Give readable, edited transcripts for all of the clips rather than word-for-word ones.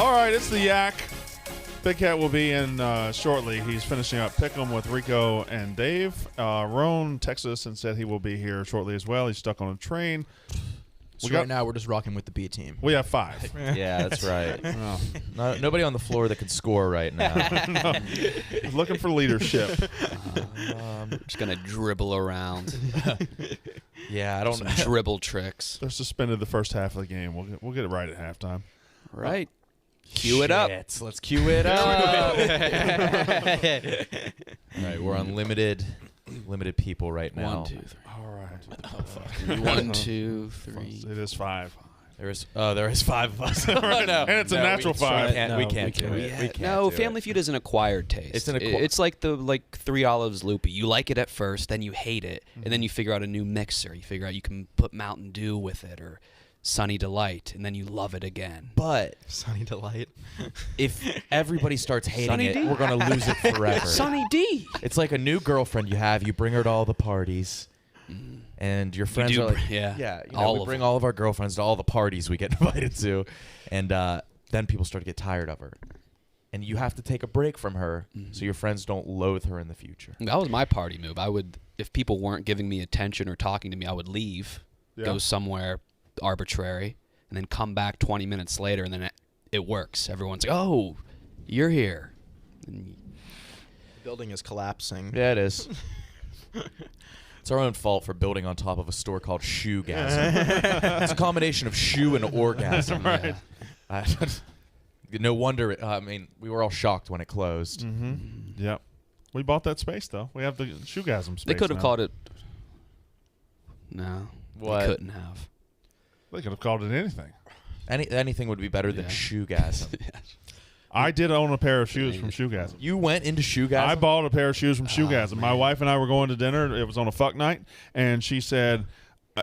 All right, it's the Yak. Big Cat will be in shortly. He's finishing up Pick'em with Rico and Dave. Roan texted us and said he will be here shortly as well. He's stuck on a train. So right now we're just rocking with the B team. We have 5. Yeah, that's right. Nobody on the floor that can score right now. No. Looking for leadership. Just gonna dribble around. Yeah, I don't Some know. dribble tricks. They're suspended the first half of the game. We'll get it right at halftime. Right. Cue it up. Let's cue it up. All right, we're on limited people right now. 1, 2, 3. All right. 1, 2, 3. It is 5. There is 5 of us. Oh, no. And it's a natural 5. We can't do it. We can't No, do Family it. Feud is an acquired taste. It's like the Three Olives Loopy. You like it at first, then you hate it, and then you figure out a new mixer. You figure out you can put Mountain Dew with it or Sunny Delight, and then you love it again. But Sunny Delight. if everybody starts hating Sunny it, D. we're going to lose it forever. Sunny D. It's like a new girlfriend you have. You bring her to all the parties. And your friends are like, yeah, we bring all of our girlfriends to all the parties we get invited to, and then people start to get tired of her, and you have to take a break from her so your friends don't loathe her in the future. That was my party move. I would, if people weren't giving me attention or talking to me, I would leave, go somewhere arbitrary, and then come back 20 minutes later, and then it works. Everyone's like, "Oh, you're here." And The building is collapsing. Yeah, it is. It's our own fault for building on top of a store called Shoegasm. It's a combination of shoe and orgasm. Right. No wonder. I mean, we were all shocked when it closed. Yep. We bought that space, though. We have the Shoegasm space. they could have now. called it. No, What? they couldn't have. They could have called it anything. Anything would be better than Shoegasm. I did own a pair of shoes from Shoegasm. You went into Shoegasm? I bought a pair of shoes from Shoegasm. My wife and I were going to dinner. It was on a fuck night, and she said, I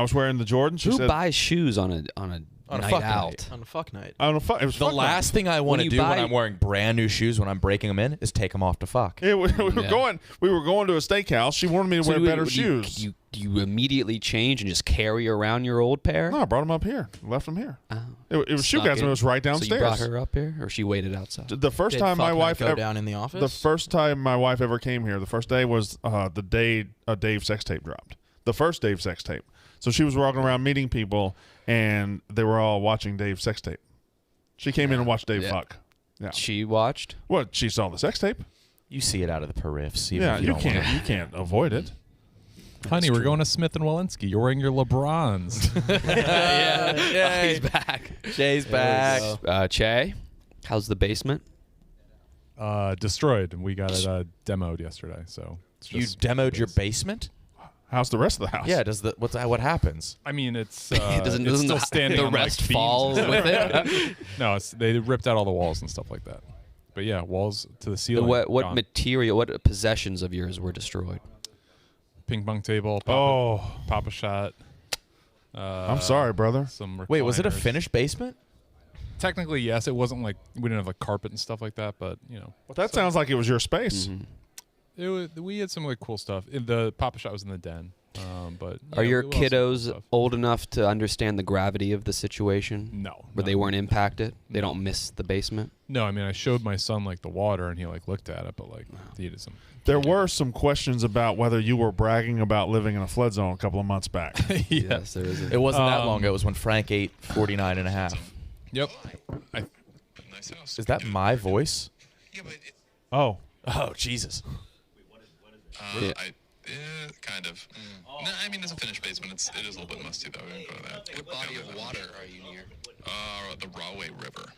was wearing the Jordans. She Who said, buys shoes on a night fuck out? night. On a fuck night. on a fuck. It was The fuck last night. thing I want to you do buy- when I'm wearing brand new shoes when I'm breaking them in is take them off to fuck. We were going to a steakhouse. She wanted me to wear better shoes. You immediately change and just carry around your old pair? No, I brought them up here. Left them here. Oh. It was Snuck Shoegasm. in. It was right So downstairs. you brought her up here, or she waited outside? The first Did time my fuck wife night go ever, down in the office? the first time my wife ever came here, the first day was the day a Dave sex tape dropped. The first Dave sex tape. So she was walking around meeting people, and they were all watching Dave sex tape. She came in and watched Dave fuck. Yeah. She watched? What? She saw the sex tape. You see it out of the periffs. Even Yeah, if you don't can't. wanna. You can't avoid it. Honey, we're going to Smith and Walensky. You're wearing your LeBrons. Yeah. He's back. Jay's back. Che, how's the basement? Destroyed. We got it demoed yesterday. So it's You just demoed your basement? How's the rest of the house? Yeah. What happens? I mean, it's Doesn't it's still standing the on, rest like, beams fall and with stuff. it? No, they ripped out all the walls and stuff like that. But yeah, walls to the ceiling. What gone. material? What possessions of yours were destroyed? Ping pong table. Papa shot. I'm sorry, brother. Some Wait, was it a recliners. finished basement? Technically, yes. It wasn't like we didn't have like carpet and stuff like that, but That sounds like it was your space. we had some like cool stuff. The Papa shot was in the den. But Are your we also had cool kiddos stuff. old enough to understand the gravity of the situation? No. Where they weren't impacted? They No. don't miss the basement? No, I mean I showed my son like the water and he like looked at it, but like he did some. There were some questions about whether you were bragging about living in a flood zone a couple of months back. Yes, there is. It wasn't that long ago. It was when Frank ate 49 and a half. Yep. Nice house. Is that my voice? Yeah, but Oh. Oh, Jesus. kind of. No, I mean it's a finished basement. It is a little bit musty though. We can go to that. What body of water are you near? The Rahway River.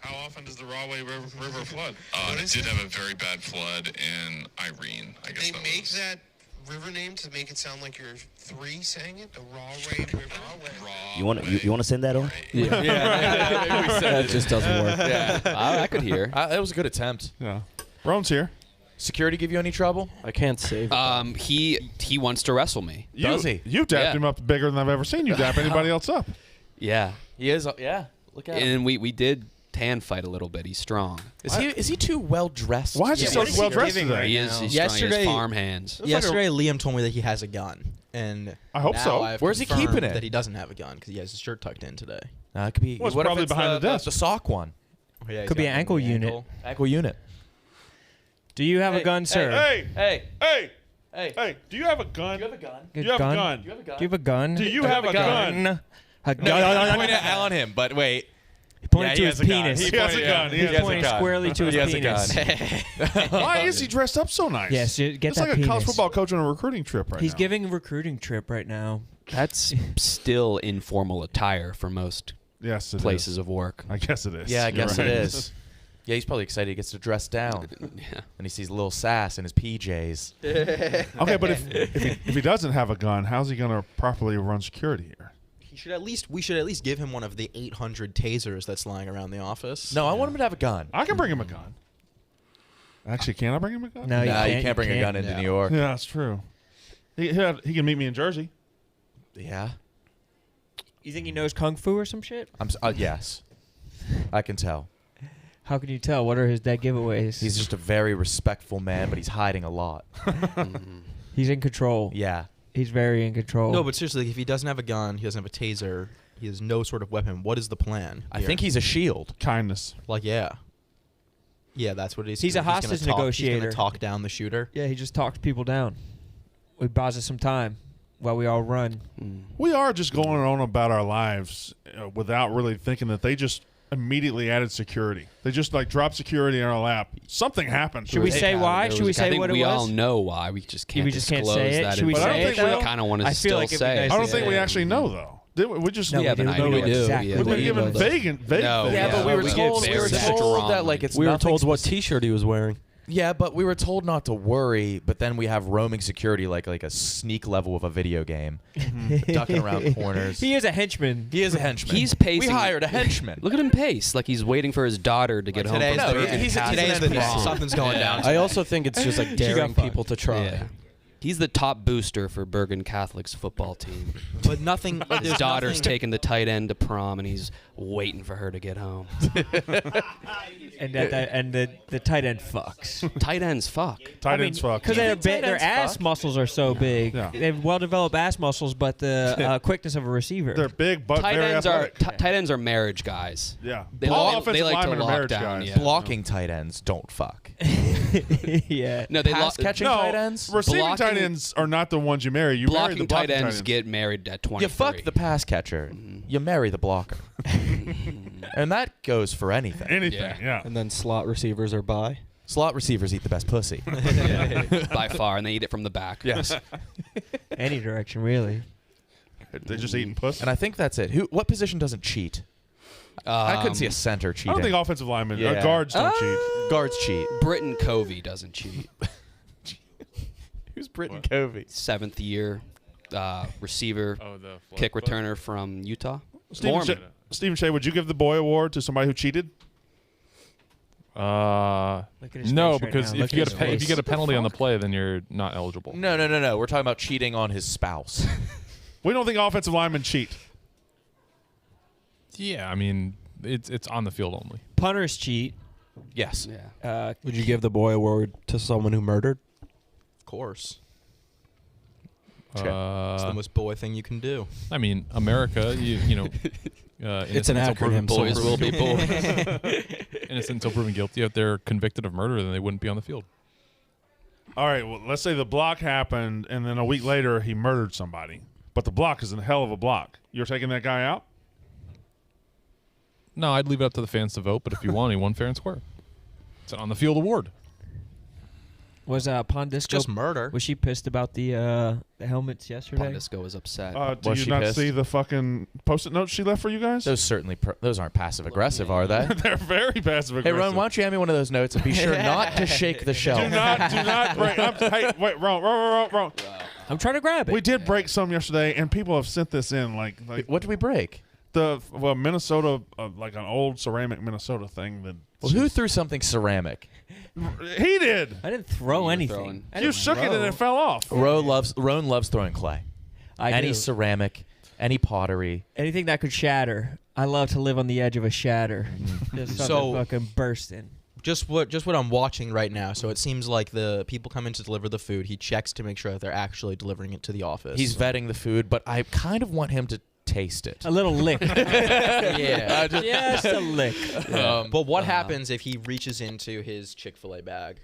How often does the Rahway River flood? It did have a very bad flood in Irene. I guess They make that river name to make it sound like you're three saying it. The Rahway River. You want to send that on? That just doesn't work. Yeah, I could hear. That was a good attempt. Yeah. Roan's here. Security give you any trouble? I can't save. He wants to wrestle me. Does he? You dapped him up bigger than I've ever seen you dap anybody else up. Yeah, He is. Yeah. Look at him. and we did tan fight a little bit. He's strong. Is he too well dressed? Why is he so what is he well dressed giving today? right He now? is. He's strong. He Yesterday- has farm hands. Yesterday, Liam told me that he has a gun. And I hope now so. I've Where's he confirmed keeping it? That he doesn't have a gun because he has his shirt tucked in today. It could be. Well, it's what if probably it's behind the desk. The sock one. Oh, yeah, he's Could be got an one ankle in the unit. ankle. Ankle unit. Do you have a gun, sir? Hey, Hey. hey, Hey. hey! Do you have a gun? Do you have a gun? Do you have a gun? Do you have a gun? Do you have a gun? Do you have a gun? A No, you point it on him, but wait. He pointed Yeah, to he his has a gun. penis. He has a gun. He He's has a pointing gun. squarely to his He has a penis. gun. Why is he dressed up so nice? Yes, get it's that like a college penis. football coach on a recruiting trip right He's now. giving a recruiting trip right now. That's still informal attire for most Yes, it places is. of work. I guess it is. Yeah, I You're guess right. it is. Yeah, he's probably excited he gets to dress down. Yeah. And he sees a little sass in his PJs. Okay, but if he doesn't have a gun, how's he going to properly run security here? We should at least give him one of the 800 tasers that's lying around the office. No, I want him to have a gun. I can bring him a gun. Actually, can I bring him a gun? No, Nah, you can't bring a gun into Yeah. New York. Yeah, that's true. He can meet me in Jersey. Yeah. You think he knows kung fu or some shit? Yes. I can tell. How can you tell? What are his dead giveaways? He's just a very respectful man, but he's hiding a lot. He's in control. Yeah. He's very in control. No, but seriously, if he doesn't have a gun, he doesn't have a taser, he has no sort of weapon. What is the plan? I here? think he's a shield. Kindness. Like, yeah, that's what it is. He's a gonna hostage talk- negotiator. He's gonna talk down the shooter. Yeah, he just talks people down. We buys us some time while we all run. We are just going on about our lives without really thinking that they just immediately added security. They just like dropped security in our lap. Something happened. Should we to it. say why? Should we I say think what it we was? all know why. We just can't We just can't disclose say it? that. Should we But I don't say think it, though? we kind of want to I feel still like it'd be say. nice I to don't think we say. actually know though. We just No, we have an don't know idea. exactly. Yeah, we've been we given do. vague. No, Yeah, but we were we told, get we were very told strongly. that like it's We were nothing told what spec- T-shirt he was wearing. Yeah, but we were told not to worry. But then we have roaming security, like a sneak level of a video game, ducking around corners. He is a henchman. He is a henchman. He's pacing. We hired a henchman. Look at him pace, like he's waiting for his daughter to get home Today's from No, Bergen he's Catholic an today's the day. NPC. Something's going down. I also think it's just like got daring fucked. people to try. Yeah. He's the top booster for Bergen Catholic's football team. But nothing. But His there's daughter's nothing, taking the tight end to prom, and he's waiting for her to get home. And the tight end fucks. Tight ends fuck. Tight ends fuck. Because Tight their ass fuck. muscles are so big. Yeah. They have well-developed ass muscles, but the quickness of a receiver. They're big, but Tight very ends are athletic. tight ends are marriage guys. Yeah. They All like- they offensive like to linemen are lock marriage down, guys. yeah. Blocking tight ends don't fuck. Yeah. No, they Pass catching No, tight ends. receiving Blocking- tight ends are not the ones you marry. You marry the blocking tight blocking ends get married at 23. You fuck the pass catcher. You marry the blocker. And that goes for anything. anything. Yeah. And then slot receivers are by. Slot receivers eat the best pussy. by far, and they eat it from the back. Yes. Any direction, really. They're just eating puss. And I think that's it. What position doesn't cheat? I couldn't see a center I cheating. don't think offensive linemen, Yeah. guards don't cheat. Guards cheat. Britton Covey doesn't cheat. Who's Britton Covey? 7th year receiver, Oh, the kick foot. returner from Utah. Stephen Shea, would you give the boy award to somebody who cheated? Look at his No, face right because now. if Look you at get his if you face. get a penalty on the play, then you're not eligible. No. We're talking about cheating on his spouse. We don't think offensive linemen cheat. Yeah, I mean it's on the field only. Punters cheat. Yes. Yeah. Would you give the boy award to someone who murdered? Of course, Check. it's the most boy thing you can do. I mean, America, you know, It's an acronym. so Boys will be boys. innocent until proven guilty. If they're convicted of murder, then they wouldn't be on the field. All right, well, let's say the block happened, and then a week later he murdered somebody. But the block is a hell of a block. You're taking that guy out? No, I'd leave it up to the fans to vote. But if you want, he won fair and square. It's an on the field award. Was Pondisco Just murder. Was she pissed about the helmets yesterday? Pondisco was upset. Do Was you she not pissed? see the fucking Post-it notes she left for you guys? Those certainly those aren't passive aggressive, are they? They're very passive Hey, aggressive. Ron, why don't you hand me one of those notes and be sure not to shake the shelf. Do not break. Hey, wait, wrong. I'm trying to grab it. We did break some yesterday, and people have sent this in like What did we break? Minnesota, like an old ceramic Minnesota thing that. Well, who threw something ceramic? He did. I didn't throw anything. throwing- I You didn't shook it throw. and it fell off. Roan loves throwing clay. Any do. ceramic, any pottery. Anything that could shatter. I love to live on the edge of a shatter. Mm-hmm. Just something So- fucking bursting. Just what I'm watching right now. So it seems like the people come in to deliver the food. He checks to make sure that they're actually delivering it to the office. He's vetting the food, but I kind of want him to taste it. A little lick. yeah. Just a lick. But what happens if he reaches into his Chick-fil-A bag,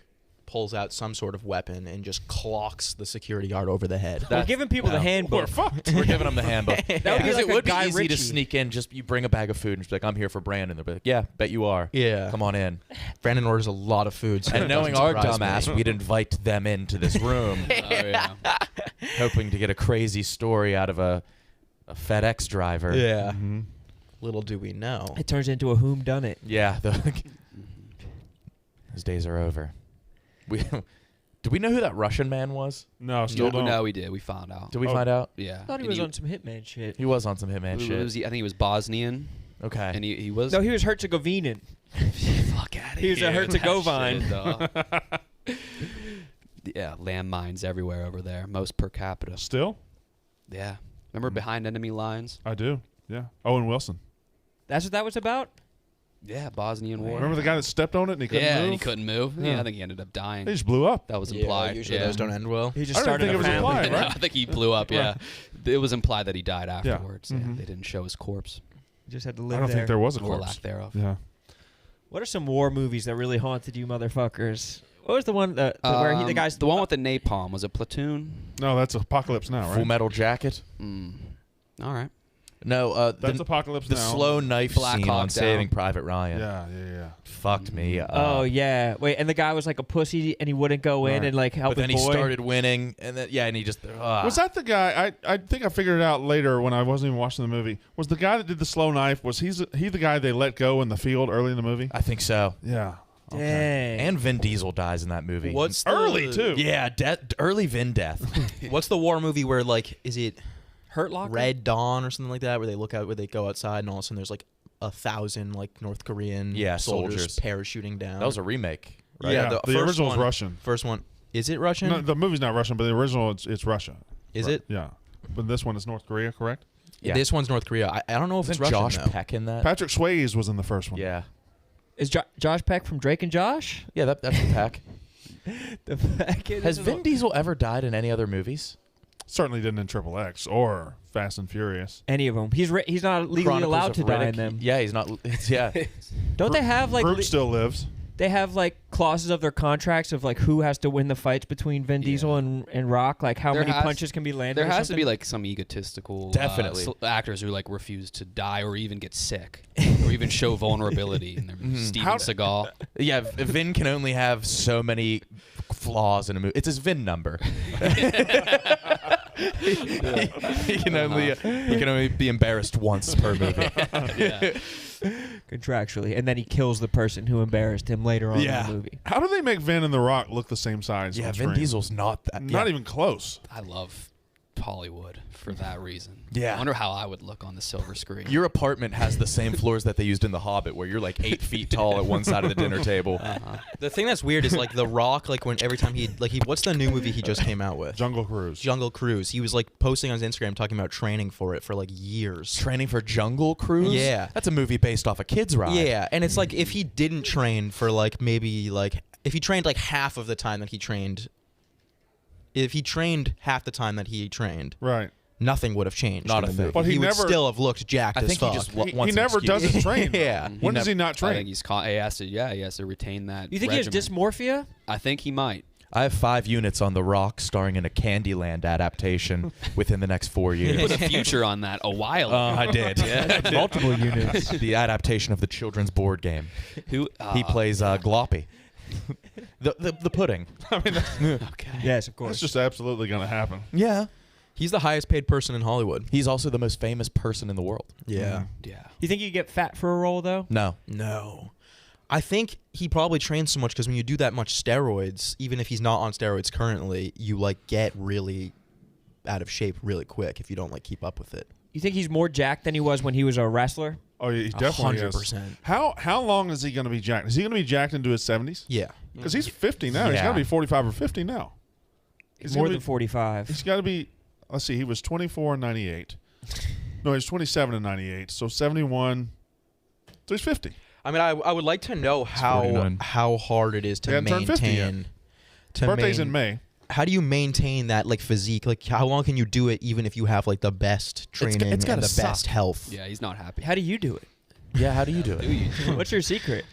pulls out some sort of weapon, and just clocks the security guard over the head? We're giving people the handbook. We're fucked. We're giving him the handbook. That would be Because like it a would be Guy easy Ritchie. to sneak in. Just you bring a bag of food and just be like, I'm here for Brandon. They'll be like, yeah, bet you are. Yeah. Come on in. Brandon orders a lot of food. So And it knowing doesn't our surprise dumbass, me. we'd invite them into this room, Oh, yeah. hoping to get a crazy story out of a FedEx driver. Yeah. Mm-hmm. Little do we know. It turns into a whom done it. Yeah. Those days are over. Do we know who that Russian man was? No, still don't. No, we did. We found out. Did we find out? Yeah. I thought he And was on some Hitman shit. He was on some Hitman shit. I think he was Bosnian. Okay. And he was. No, he was Herzegovinian. Fuck out of He was a here. Herzegovine. That shit, yeah, landmines everywhere over there. Most per capita. Still? Yeah. Remember Behind Enemy Lines? I do. Yeah. Owen Wilson. That's what that was about? Yeah, Bosnian War. Remember the guy that stepped on it and he couldn't move? and he couldn't move. Yeah. Yeah, I think he ended up dying. He just blew up. That was Yeah, implied. usually yeah. those don't end well. He just I don't started think it a was family. implied, No, right? I think he blew up, yeah. It was implied that he died afterwards. Yeah. Mhm. They didn't show his corpse. He just had to I live don't there. think there was a Or corpse. lack thereof. Yeah. What are some war movies that really haunted you motherfuckers? What was the one where the guy's... The one with the napalm. Was it Platoon? No, that's Apocalypse Now, right? Full Metal Jacket. All right. No, That's Apocalypse the Now. slow knife Black scene Hawk on Down. Saving Private Ryan. Yeah. Fucked me. Oh, yeah. Wait, and the guy was like a pussy and he wouldn't go in Right. and like help But then his he boy? started winning, and then and he just Was that the guy? I think I figured it out later when I wasn't even watching the movie. Was the guy that did the slow knife? Was he the guy they let go in the field early in the movie? I think so. Yeah. Dang. And Vin Diesel dies in that movie. What's the, Early too. Yeah, early Vin death. What's the war movie where like is it Hurt Locker? Red Dawn or something like that, where they go outside and all of a sudden there's like 1,000 like North Korean soldiers parachuting down. That was a remake. Right? Yeah, The first original's one- Russian. First one, is it Russian? No, the movie's not Russian, but the original it's Russia. Is Right. it? Yeah. But this one is North Korea, correct? Yeah. This one's North Korea. I don't know if Isn't it's Russian Josh though. Peck in that? Patrick Swayze was in the first one. Yeah. Is Josh Peck from Drake and Josh? Yeah, that's the Peck. The Peck. Has Vin Diesel ever died in any other movies? Certainly didn't in Triple X or Fast and Furious. Any of them? He's not legally Chronicles allowed of to die Riddick. in them. Yeah, he's not. Yeah. Don't they have like Groot still lives. they have like clauses of their contracts of like who has to win the fights between Vin Diesel and Rock? Like how There many has- punches can be landed? There or has to something? be like some egotistical Definitely. actors who like refuse to die or even get sick or even show vulnerability. And they're Steven Seagal. Yeah, Vin can only have so many flaws in a movie. It's his Vin number. he can only be embarrassed once per movie. Yeah. contractually, and then he kills the person who embarrassed him later on in the movie. How do they make Vin and The Rock look the same size? Yeah, on Vin screen? Diesel's not that. Not even close. I love Hollywood for that reason. Yeah. I wonder how I would look on the silver screen. Your apartment has the same floors that they used in The Hobbit, where you're like 8 feet tall at one side of the dinner table. The thing that's weird is like The Rock, like when every time he what's the new movie he just came out with? Jungle Cruise. Jungle Cruise. He was like posting on his Instagram talking about training for it for like years. Training for Jungle Cruise? Yeah. That's a movie based off a kid's ride. Yeah, and it's like if he didn't train for like maybe like if he trained like half of the time that he trained, if he trained half the time that he trained, Right. nothing would have changed. Not in a the thing. movie. But he would never- still have looked jacked I as think fuck. he just He wants an never excuse. doesn't train. though. Yeah. When does he not I train? think he has to retain that. You think he has regimen. dysmorphia? I think he might. I have 5 units on The Rock starring in a Candyland adaptation within the next 4 Put years. a future on that a while ago. I did. Multiple units. The adaptation of the children's board game. Who He plays Gloppy. the pudding. I mean, Okay. Yes, of that's course. just absolutely going to happen. Yeah. He's the highest paid person in Hollywood. He's also the most famous person in the world. Yeah. Yeah. You think you get fat for a role though? No. No. I think he probably trains so much because when you do that much steroids, even if he's not on steroids currently, you like get really out of shape really quick if you don't like keep up with it. You think he's more jacked than he was when he was a wrestler? Oh, yeah, he definitely is. 100%. How long is he going to be jacked? Is he going to be jacked into his 70s? Yeah. Because he's 50 now. He's Yeah. got to be 45 or 50 now. He's More gonna than be- 45. He's got to be. Let's see. He was 24 in 98. No, he was 27 in 98. So 71. So he's 50. I mean, I would like to know 49. how hard it is to He hadn't turned 50 yet. maintain. His birthday's in May. How do you maintain that like physique? Like, how long can you do it even if you have like the best training it's and gotta the suck. best health? Yeah, he's not happy. How do you do it? Yeah, how do you do it? What's your secret?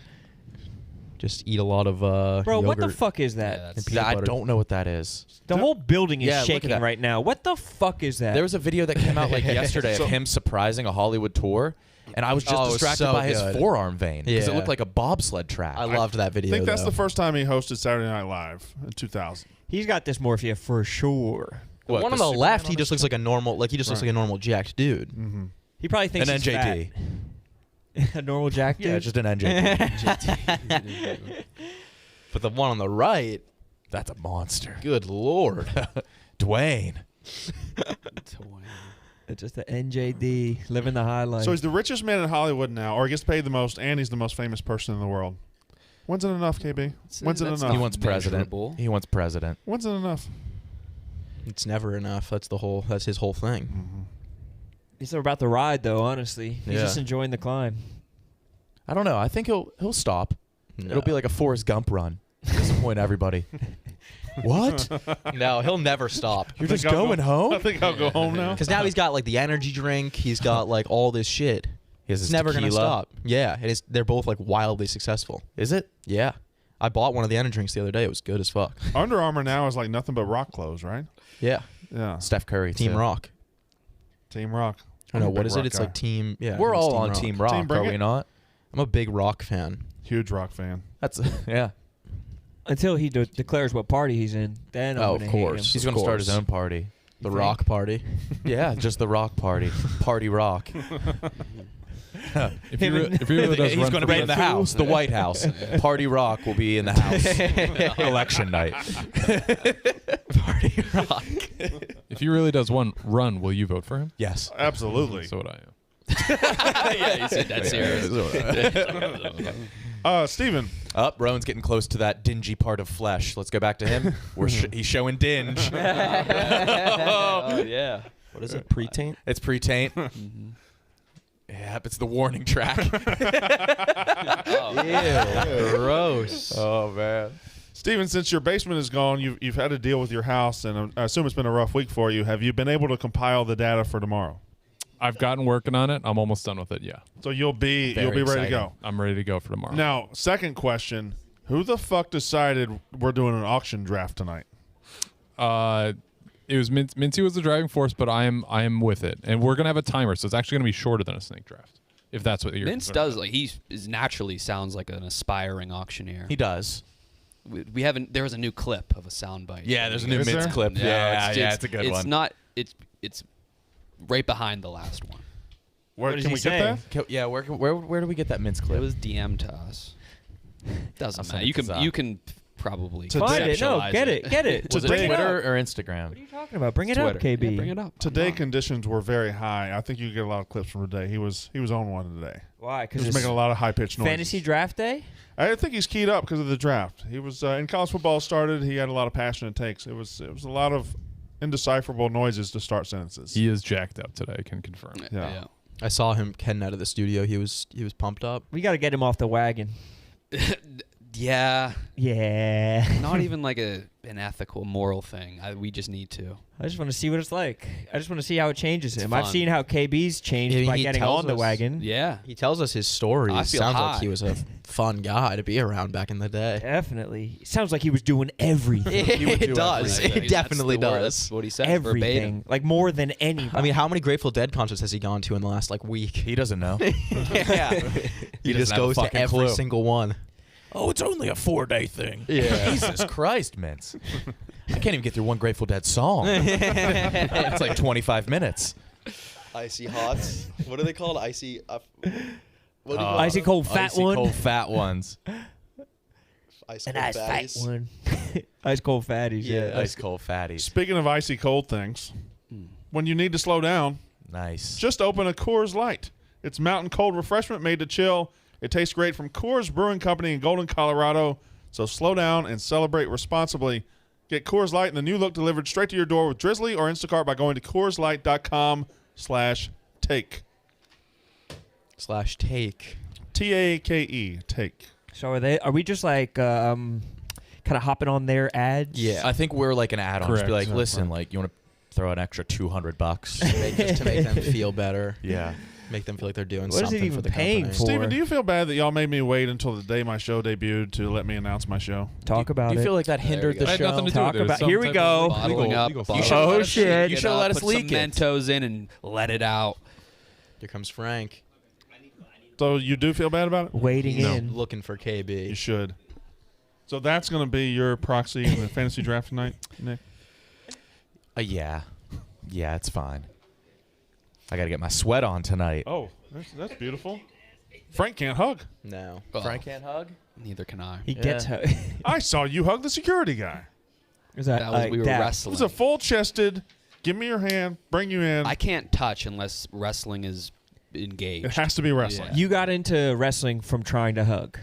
Just eat a lot of Bro, what the yogurt fuck is that? Yeah, and that's, peanut I butter. don't know what that is. The whole building is Yeah, look at shaking that. right now. What the fuck is that? There was a video that came out like yesterday of him surprising a Hollywood tour, and I was just Oh, it was distracted so by his good. forearm vein because it Yeah. looked like a bobsled track. I loved that I video. think that's though. the first time he hosted Saturday Night Live in 2000. He's got dysmorphia for sure. The What, one on the the Superman left, on he the just looks like a normal, like he just looks like a normal jacked dude. Mm-hmm. He probably thinks An he's NJD. fat. A normal jack dude. Yeah, just an NJD. But the one on the right, That's a monster. good lord. Dwayne. It's just the NJD living the high life. So he's the richest man in Hollywood now, or he gets paid the most, and he's the most famous person in the world. When's it enough, KB? When's it that's enough? He wants president. measurable. He wants president. When's it enough? It's never enough. That's his whole thing. He's about the ride, though. Honestly, he's Yeah. just enjoying the climb. I don't know. I think he'll stop. No. It'll be like a Forrest Gump run. Disappoint everybody. What? No, he'll never stop. You're I think just I'll going I home? think I'll go home now. Because now he's got like the energy drink. He's got like all this shit. He has It's his never gonna tequila. stop. Yeah, they're both like wildly successful. Is it? Yeah, I bought one of the energy drinks the other day. It was good as fuck. Under Armour now is like nothing but rock clothes, right? Yeah, Yeah. Steph Curry. Team too. Rock. Team Rock. I don't know I'm a what big is it. rock It's guy. like team. Yeah, We're it's all on Rock. Team Rock, Team Bring are It. we not? I'm a big rock fan. Huge rock fan. That's yeah. Until he declares what party he's in, then I'm Oh, gonna of hate course. him. He's going to start his own party. The think? Rock Party. Yeah, just the Rock Party. Party Rock. If he really does He's run going to for be in the president- house, the White House. Party Rock will be in the house. Election night. Party Rock. If he really does run, will you vote for him? Yes. Absolutely. So would I. Yeah, he said that serious. Steven. Up, Rowan's getting close to that dingy part of flesh. Let's go back to him. He's showing dinge. Oh yeah. What is it? Pre-taint? It's pre-taint. Yep, it's the warning track. Ew. Gross. Oh man. Steven, since your basement is gone, you've had to deal with your house, and I assume it's been a rough week for you. Have you been able to compile the data for tomorrow? I've gotten working on it. I'm almost done with it. Yeah, So you'll be Very ready to exciting. go. I'm ready to go for tomorrow. Now, second question: who the fuck decided we're doing an auction draft tonight? It was Mincy was the driving force, but I am with it, and we're gonna have a timer, so it's actually gonna be shorter than a snake draft, if that's what you're. Vince concerned does about. like he is naturally sounds like an aspiring auctioneer. He does. We haven't. There was a new clip of a soundbite. Yeah, there's a new Is Mince there? clip. Yeah, it's a good it's one. not. It's right behind the last one. Where What does can he we say? get that? Yeah, where do we get that Mince clip? It was DM to us. Doesn't I'll send matter. it You to can Zach. you can probably Find it. No, conceptualize get it. Get it. Was it Bring it Twitter up. or What are Instagram? you talking about? Bring it Twitter. up, KB. Yeah, bring it up. Today Come on. conditions were very high. I think you get a lot of clips from today. He was on one today. Why? He Because was making a lot of high pitched noises. fantasy draft day. I think he's keyed up because of the draft. He was in college football started. He had a lot of passionate takes. It was a lot of indecipherable noises to start sentences. He is jacked up today. I can confirm. Yeah. I saw him heading out of the studio. He was pumped up. We got to get him off the wagon. Yeah. Yeah. Not even like an ethical, moral thing. We just need to. I just want to see what it's like. I just want to see how it changes It's him. I've fun. seen how KB's changed Yeah, by he getting tells on the us- wagon. Yeah. He tells us his stories. I feel Sounds high. like he was a fun guy to be around back in the day. Definitely. Sounds like he was doing everything. It does. everything. It definitely That's the word. does. That's what he said. Everything. Verbatim. Like more than anybody. I mean, how many Grateful Dead concerts has he gone to in the last week? He doesn't know. Yeah. He doesn't just have a goes to fucking every clue. single one. Oh, it's only a 4-day thing. Yeah. Jesus Christ, Mince. I can't even get through one Grateful Dead song. It's like 25 minutes. Icy Hots. What are they called? Icy. What do you call Icy them? cold fat Icy one. cold fat ones. Ice An cold ice fat fatties. one. Ice cold fatties. Yeah. Ice cold fatties. Speaking of icy cold things, when you need to slow down, Nice. just open a Coors Light. It's mountain cold refreshment made to chill. It tastes great from Coors Brewing Company in Golden, Colorado. So slow down and celebrate responsibly. Get Coors Light in the new look delivered straight to your door with Drizzly or Instacart by going to CoorsLight.com/take. /take. TAKE. Take. So are we just like kind of hopping on their ads? Yeah. I think we're like an add-on. Just be Correct. like, listen, like you want to throw an extra $200? Just to make them feel better. Yeah. Make them feel like they're doing What is it something even for the paying company. for? Steven, do you feel bad that y'all made me wait until the day my show debuted to let me announce my show? Talk about Do you it. feel like that There hindered we the go. I had show? nothing to do Talk with it. about- Some here we type go. of Bottling up. legal You file. should Oh, let us shit. You should've let us put leak some it. Mentos in and let it out. Here comes Frank. So you do feel bad about it? Waiting He's in. looking for KB. You should. So that's going to be your proxy in the fantasy draft tonight, Nick? Yeah. Yeah, it's fine. I got to get my sweat on tonight. Oh, that's beautiful. Frank can't hug. No. Oh, Frank can't hug? neither can I. He gets her. I saw you hug the security guy. Is that That was we were It wrestling. was a full-chested, give me your hand, bring you in. I can't touch unless wrestling is It engaged. has to be wrestling. Yeah. You got into wrestling from trying to hug.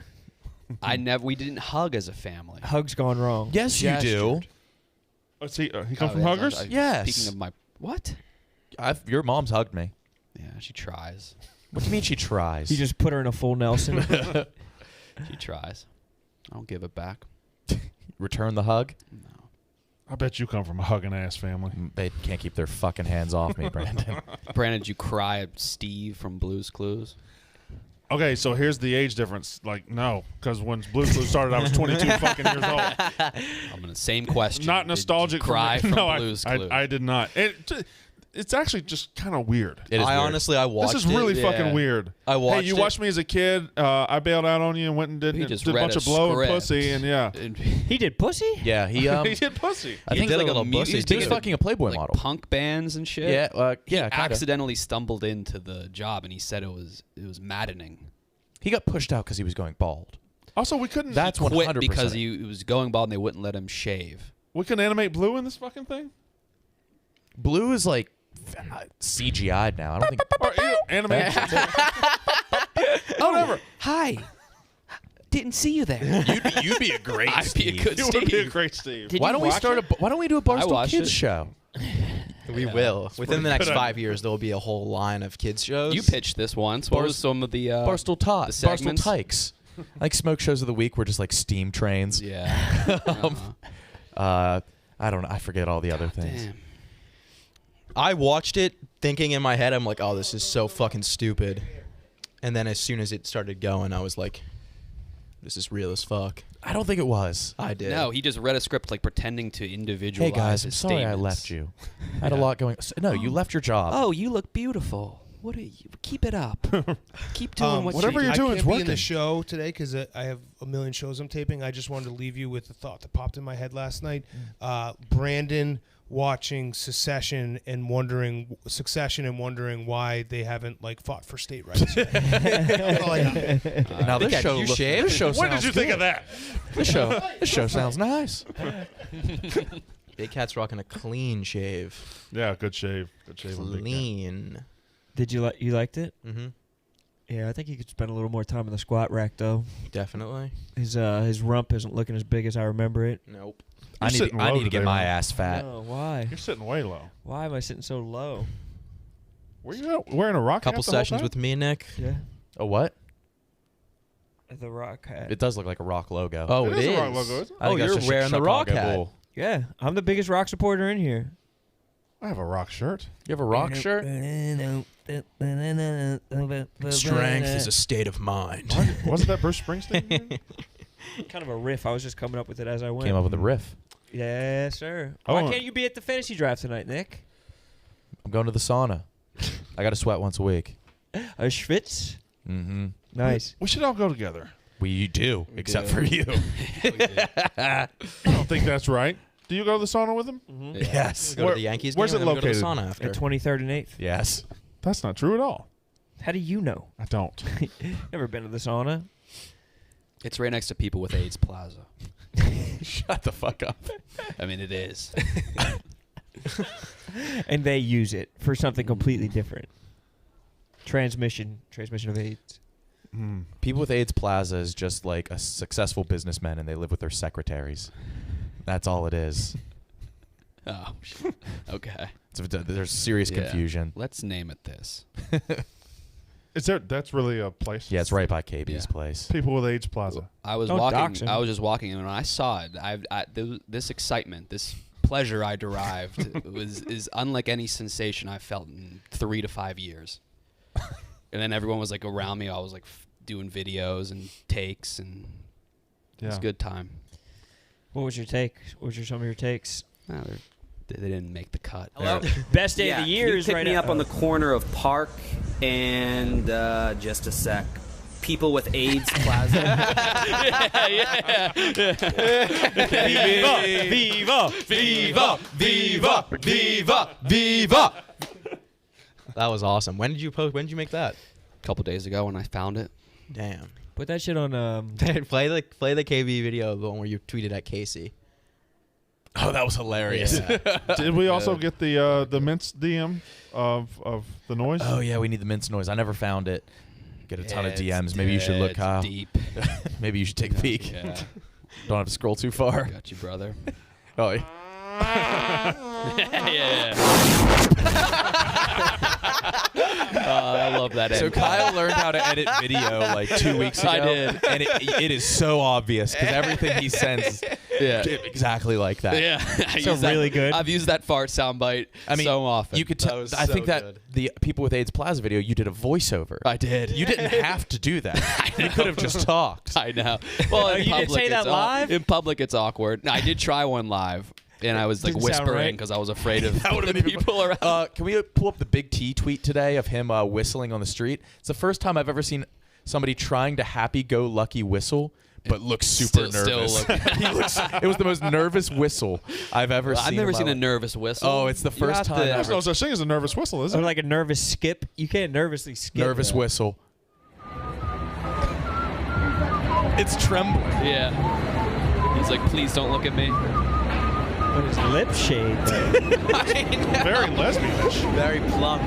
We didn't hug as a family. Hug's gone wrong. Yes, you do. Gestured. Let's see. He comes Oh, from yeah, Huggers? Yes. Speaking of my what? Your mom's hugged me. Yeah, she tries. What do you mean she tries? You just put her in a full Nelson. She tries. I don't give it back. return the hug? No. I bet you come from a hugging ass family. They can't keep their fucking hands off me, Brandon. Brandon, did you cry at Steve from Blue's Clues? Okay, so here's the age difference. Like, no, because when Blue's Clues started, I was 22 fucking years old. I'm gonna same question. Not Did nostalgic. you cry for me. from No, Blue's I Clues. did not. It's actually just kind of weird. It is I weird. honestly, I watched This is really it. fucking weird. I watched Hey, you it. watched me as a kid. I bailed out on you and went and did, He did just a read bunch a of blow and script. pussy, and yeah. He did pussy? Yeah, he He did pussy. I think did a like little pussy he too. was fucking a Playboy like model. punk bands and shit. Yeah, yeah, He kinda. accidentally stumbled into the job, and he said it was maddening. He got pushed out because he was going bald. Also, we couldn't. That's Quit 100%. because he was going bald, and they wouldn't let him shave. we couldn't animate Blue in this fucking thing. Blue is like CGI'd now. I don't think. Or animation. Whatever. Hi. Didn't see you there. You'd be a great. I'd be a good You would be a Steve. great Steve. Did Why you don't we watch start it? Why don't we do a I Barstool watched Kids it. show? We will. Within the next good 5 years, there will be a whole line of kids shows. You pitched this once. What was some of the Barstool Tot, the Barstool segments? Tykes. Like smoke shows of the week were just like steam trains. Yeah. I don't know. I forget all the other things. Damn. I watched it thinking in my head, I'm like, oh, this is so fucking stupid. And then as soon as it started going, I was like, this is real as fuck. I don't think it was. I did. No, he just read a script like pretending to individualize Hey guys, I'm his sorry I statements. left you. I had a lot going. No, you left your job. Oh, you look beautiful. What are you? Keep it up. Keep doing what whatever you you're do. doing I is can't be in working. the show today because I have a million shows I'm taping. I just wanted to leave you with the thought that popped in my head last night. Brandon watching Succession and wondering why they haven't like fought for state rights. That's all I got. Now this at show. you, Shave. This show What sounds did you think good. of that? This show sounds nice. Big Cat's rocking a clean shave. Yeah, good shave. Good shave. on Big Cat. Clean. Did you you liked it? Mm-hmm. Yeah, I think you could spend a little more time in the squat rack though. Definitely. His rump isn't looking as big as I remember it. Nope. I need sitting to low get today, my man. ass fat. No, why? You're sitting way low. Why am I sitting so low? Were you out wearing a rock Couple hat the whole sessions time? with me and Nick. Yeah, A what? the rock hat. It does look like a rock logo. Oh, It it is is. a rock logo, isn't it? I think that's you're just wearing the rock Chicago hat. Bull. Yeah, I'm the biggest rock supporter in here. I have a rock shirt. You have a rock shirt? Strength is a state of mind. Wasn't that Bruce Springsteen? Kind of a riff. I was just coming up with it as I went. Came up with a riff. Yes, sir. Oh. Why can't you be at the fantasy draft tonight, Nick? I'm going to the sauna. I got to sweat once a week. A schwitz. Mm-hmm. Nice. We should all go together. We do, except do. for you. I don't think that's right. Do you go to the sauna with him? Yes. Go to the Yankees where's game it and then we go to the located? sauna after. At 23rd and 8th. Yes. That's not true at all. How do you know? I don't. Never been to the sauna. It's right next to People with AIDS Plaza. Shut the fuck up. I mean, it is. And they use it for something completely different. Transmission of AIDS. People with AIDS Plaza is just like a successful businessman and they live with their secretaries. That's all it is. Oh, okay. There's serious Yeah. confusion. Let's name it this. Is there? That's really a place. Yeah, it's right by KB's place. People with AIDS Plaza. I was Don't walking. dox him. I was just walking, and when I saw it, this excitement, this pleasure I derived is unlike any sensation I've felt in 3 to 5 years. And then everyone was like around me. I was like doing videos and takes, and it was a good time. What was your take? What were some of your takes? No, they didn't make the cut. Best day of the year is pick right me now. up on the corner of Park and just a sec. People with AIDS Plaza. Viva! Viva! That was awesome. When did you post? When did you make that? A couple days ago when I found it. Damn. Put that shit on. play the KB video, the one where you tweeted at Casey. Oh, that was hilarious. Yeah. Did we also get the Mince DM of the noise? Oh yeah, we need the Mince noise. I never found it. Get a ton of DMs. Maybe you should look, It's Kyle. deep. Maybe you should take a peek. Yeah. Don't have to scroll too far. Got you, brother. Oh. Yeah. I love that. So Kyle learned how to edit video like 2 weeks ago. I did. And it is so obvious because everything he sends is exactly like that. Yeah. So really good. I've used that fart soundbite so often. You could tell. I think that the People with AIDS Plaza video, you did a voiceover. I did. You didn't have to do that. You could have just talked. I know. Well, in You didn't public, say that it's live? In public, it's awkward. I did try one live, and I was like Didn't sound whispering right. because I was afraid of That would've the been people around. Can we pull up the Big T tweet today of him whistling on the street? It's the first time I've ever seen somebody trying to happy-go-lucky whistle, but looks super nervous. It was the most nervous whistle I've ever seen. I've never in my seen a life. nervous whistle. Oh, it's the You first have time to- There's ever. no such thing as a nervous whistle, is Or it? like a nervous skip. You can't nervously skip. Nervous that. whistle. It's trembling. Yeah. He's like, please don't look at me. But his lip shades. Very lesbian-ish. Very plump.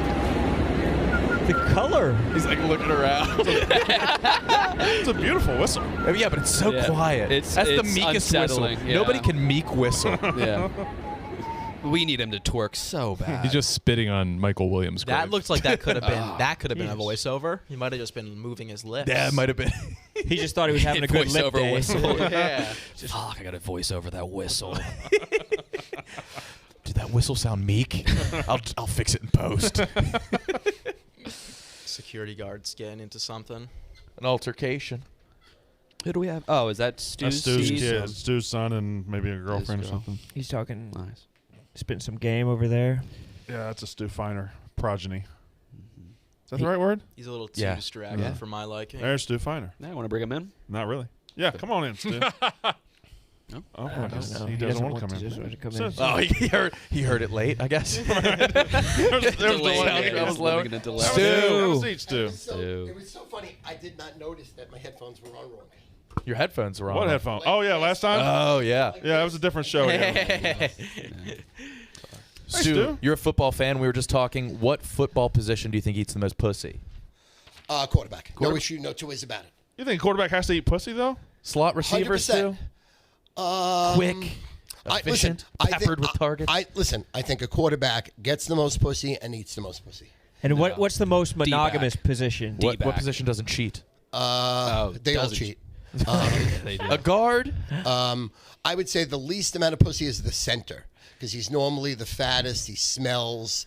The color. He's like looking around. It's a beautiful whistle. Oh, yeah, but it's so Yeah. quiet. It's That's the meekest whistle. unsettling, yeah. Nobody can meek whistle. Yeah. We need him to twerk so bad. He's just spitting on Michael Williams' grave. That looks like that could have been. That could have been a voiceover. He might have just been moving his lips. Yeah, it might have been. He just thought he was having a good lip voiceover day. whistle. Yeah. Fuck, I got to voice over that whistle. Did that whistle sound meek? I'll fix it in post. Security guards getting into something. An altercation. Who do we have? Oh, is that That's Stu's? Stu's Steve's kid. son? Stu's son and maybe a girlfriend or girl. something. He's talking, Nice. spitting some game over there. Yeah, that's a Stu Finer progeny. Is that the right word? He's a little too Yeah. distracted Yeah. for my liking. There's Stu Finer. Yeah, want to bring him in? Not really. Yeah, come on in, Stu. No? Oh, I don't know. he doesn't want to come in. Just want to come So- in. Oh, he heard it late, I guess. There's Delay. delay. That was low. Delay. Have a seat, Stu. Stu. was so funny. I did not notice that my headphones were on wrong. Your headphones are on. What headphone? Oh, yeah, last time? Oh, yeah. Yeah, that was a different show. Yeah. Stu, you're a football fan. We were just talking. What football position do you think eats the most pussy? Quarterback. No issue, no two ways about it. You think quarterback has to eat pussy, though? Slot receivers, 100%. too? Quick, efficient, peppered with targets. I think a quarterback gets the most pussy and eats the most pussy. And what's the most monogamous position? What D-back. position doesn't cheat? They all doesn't- cheat. They do. A guard? I would say the least amount of pussy is the center. Because he's normally the fattest. He smells,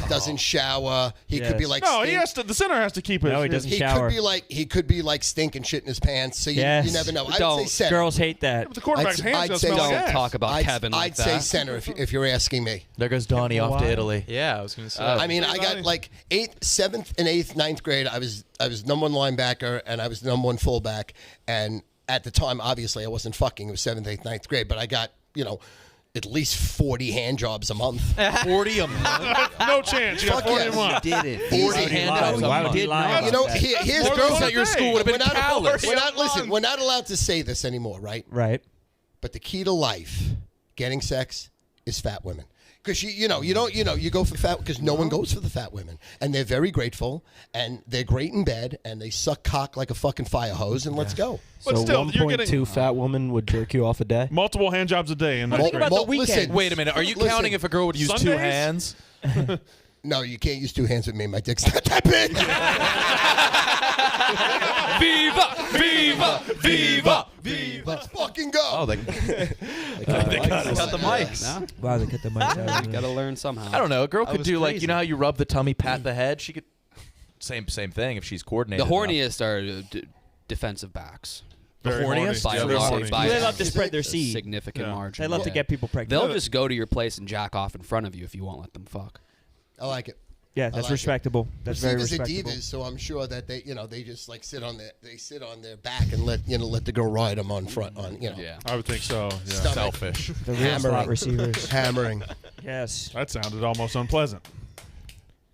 doesn't shower. He could be like No, stink. he has to. The center has to keep it. No, he doesn't He shower. could be like stinking shit in his pants. So you never know. I'd say center. Girls hate that. But the quarterback's hands I'd don't say smell like don't ass. talk about Kevin like I'd say that. center if you're asking me. There goes Donnie off to Italy. Yeah, I was gonna say. I mean, I got like 7th and 8th, 9th grade. I was number 1 linebacker and I was the number 1 fullback. And at the time, obviously, I wasn't fucking. It was 7th, 8th, 9th grade. But I got at least 40 hand jobs a month. 40 a month? No chance. You got Fuck 40 yes. a month. Did it. Easy. 40 hand jobs a Why month. would he lie about that? Here's More girls than at your a school day. would have been We're not- callous. we're not- Listen, we're not allowed to say this anymore, right? Right. But the key to life, getting sex, is fat women. Because you go for fat because no one goes for the fat women, and they're very grateful, and they're great in bed, and they suck cock like a fucking fire hose, and let's go. But So still, you're getting 1.2 fat woman would jerk you off a day? multiple hand jobs a day. And Think about the weekend. Listen, Wait a minute. Are you listen, counting if a girl would use 2 Sundays? hands? No, you can't use two hands with me. My dick's not that big. Viva! Viva! Viva! Viva! Let's fucking go. Oh, they cut the mics. No? Wow, they cut the mic out. Gotta learn somehow. I don't know. A girl could was do like, crazy. you know how you rub the tummy, pat the head? She could. Same thing if she's coordinated. The enough. horniest are defensive backs. Very horniest? By a Very lot- horny. by They a love to spread their seed. significant Yeah. margin. They love to Yeah. get people pregnant. They'll just go to your place and jack off in front of you if you won't let them fuck. I like it. Yeah, that's like it. respectable. That's very Receivers are respectable. divas, so I'm sure that they just like sit on their back and let the girl ride them on front on. Yeah. I would think so. Yeah. Stomach. Selfish. The real slot receivers. Hammering. Yes. That sounded almost unpleasant.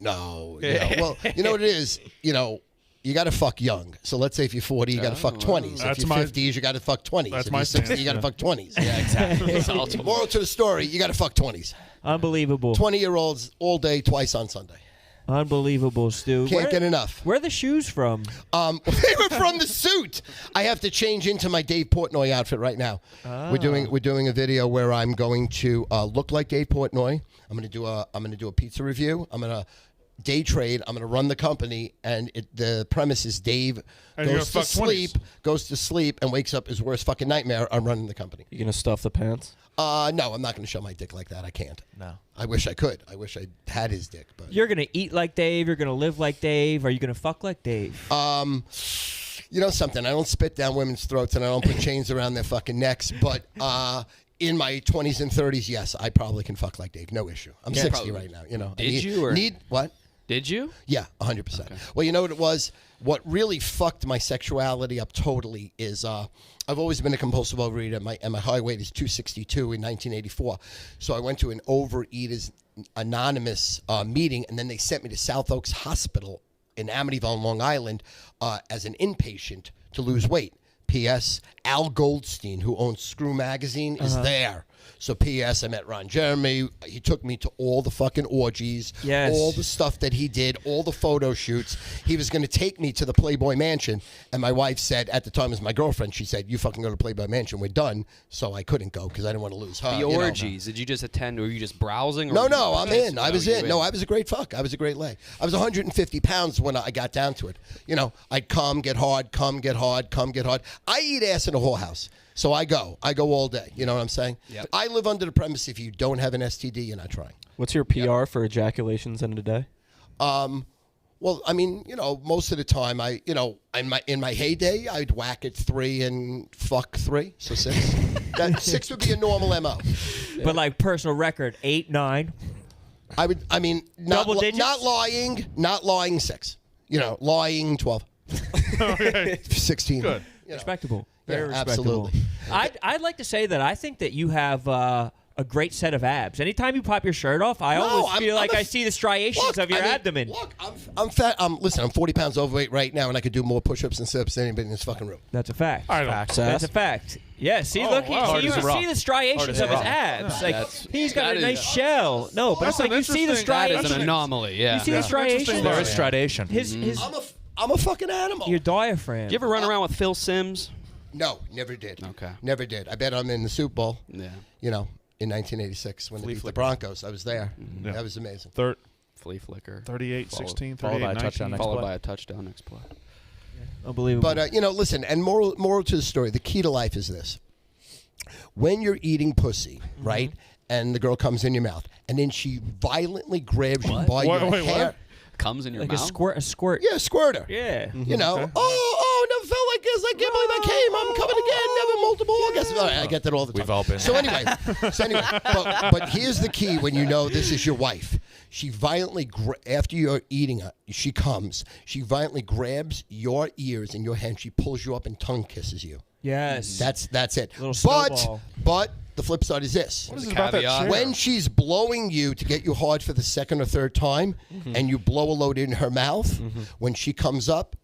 No. Well, you know what it is? You got to fuck young. So let's say if you're 40, you got to fuck 20s. If That's you're my- 50s, you got to fuck 20s. That's if my you're 60, stance, you got to yeah. fuck 20s. Yeah, exactly. Moral to the story, you got to fuck 20s. Unbelievable. 20-year-olds all day, twice on Sunday. Unbelievable, Stu. Can't get enough. Where are the shoes from? They were from the suit. I have to change into my Dave Portnoy outfit right now. We're doing a video where I'm going to look like Dave Portnoy. I'm going to do a pizza review. I'm going to day trade. I'm going to run the company, and the premise is Dave goes to sleep and wakes up his worst fucking nightmare. I'm running the company. You gonna stuff the pants? No, I'm not going to show my dick like that. I can't. No. I wish I could. I wish I had his dick, but You're going to eat like Dave. You're going to live like Dave. Are you going to fuck like Dave? you know something? I don't spit down women's throats and I don't put chains around their fucking necks, but in my 20s and 30s, yes, I probably can fuck like Dave. No issue. I'm 60 right now. You know. Did you? Or need what? Did you? Yeah, 100%. Well, you know what it was? What really fucked my sexuality up totally is I've always been a compulsive overeater, and my high weight is 262 in 1984. So I went to an Overeaters Anonymous meeting, and then they sent me to South Oaks Hospital in Amityville, Long Island, as an inpatient to lose weight. P.S. Al Goldstein, who owns Screw Magazine, is there. So P.S. I met Ron Jeremy. He took me to all the fucking orgies, all the stuff that he did, all the photo shoots. He was going to take me to the Playboy Mansion, and my wife said, at the time as my girlfriend, she said, "You fucking go to Playboy Mansion, we're done." So I couldn't go because I didn't want to lose her. The orgies, did you just attend, or were you just browsing? Or No, I'm in. I was in. No, I was a great fuck. I was a great leg. I was 150 pounds when I got down to it. You know, I'd come, get hard, come, get hard, come, get hard. I eat ass in a whorehouse. So I go all day. You know what I'm saying? Yep. I live under the premise if you don't have an STD, you're not trying. What's your PR for ejaculations in a day? Well, I mean, you know, most of the time, in my heyday, I'd whack at 3 and fuck 3, so 6. That 6 would be a normal MO. But like personal record, 8, 9. Not digits? not lying 6. You know, lying 12. Okay. 16. Good. You know. Respectable. Very Yeah, respectable. absolutely. I'd like to say that I think that you have a great set of abs. Anytime you pop your shirt off, I always feel like I see the striations of your abdomen. Look, I'm fat. Listen, I'm 40 pounds overweight right now, and I could do more push-ups and sit-ups than anybody in this fucking room. That's a fact. That's a fact. Yeah, see, Oh, look, wow. you see the striations of his abs. Like he's got a nice shell. No, but it's like you see the That striations. is an anomaly, yeah. You see the striations. There is stridation. His I'm a fucking animal. your diaphragm. Did you ever run around with Phil Sims? No, never did. Okay. Never did. I bet I'm in the Super Bowl. Yeah. You know, in 1986 when they beat the Broncos. I was there. Yeah. That was amazing. Flea flicker. 38-16, followed by a 38-19. touchdown next Followed play. by a touchdown next play. Unbelievable. But, you know, listen, and moral to the story, the key to life is this. When you're eating pussy, right, and the girl comes in your mouth, and then she violently grabs you by your hair. What? Comes in your like mouth? a squirt. Yeah, squirter. Yeah. You know, never felt like this. I can't believe I came. I'm coming again. Never multiple orgasms. All right, I get that all the time. We've all been. So anyway, but here's the key when you know this is your wife. She violently, after you're eating her, she comes. She violently grabs your ears and your hand. She pulls you up and tongue kisses you. Yes. That's it. Little snowball. But the flip side is this. What is it about that Caveat. chair? When she's blowing you to get you hard for the second or third time, and you blow a load in her mouth, when she comes up,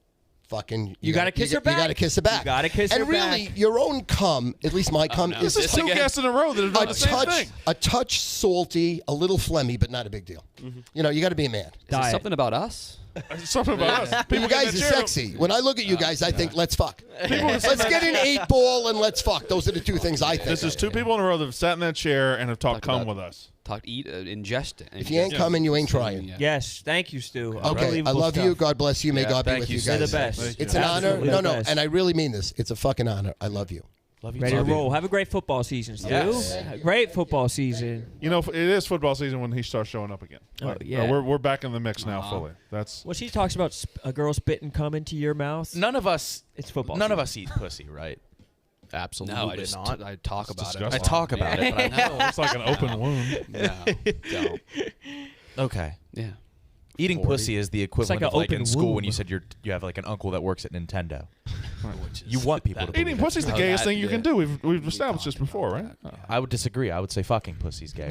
fucking, You gotta kiss her back. You gotta kiss her back. You gotta kiss and her really, back. your own cum, at least my cum, This is 2 guests in a row that have done the same thing. a touch salty, a little phlegmy, but not a big deal. You know, you got to be a man. Is it something about us? Something about us. People You get in guys that are chair. sexy. When I look at you guys, I think, let's fuck. People Let's get an 8-ball and let's fuck. Those are the two things I think. This is two people in a row that have sat in that chair and have talked cum with us. Ingest it. If you ain't coming, you ain't trying. Yes, thank you, Stu. Okay, I Unbelievable love you. stuff. God bless you. May God be with you guys. You're the best. It's an honor. Absolutely No, the no, best. and I really mean this. It's a fucking honor. I love you. Love you. Ready to Love you. roll. Have a great football season, Stu. Yes. Great football season. You know, it is football season when he starts showing up again. Oh, Like, yeah. we're back in the mix now fully. That's Well, she talks about a girl spitting cum into your mouth. None of us. It's football. None of season. us eat pussy, right? Absolutely No, I just not. I talk about it. I talk about it, but I know. it's like an open wound. No, don't. Okay. Yeah. Eating 40. pussy is the equivalent like of an like in open school when womb. you said you have like an uncle that works at Nintendo. You want people to believe Eating it. pussy's the Oh, gayest that- thing you can yeah. do. We've established this before, right? I would disagree. I would say fucking pussy's gay.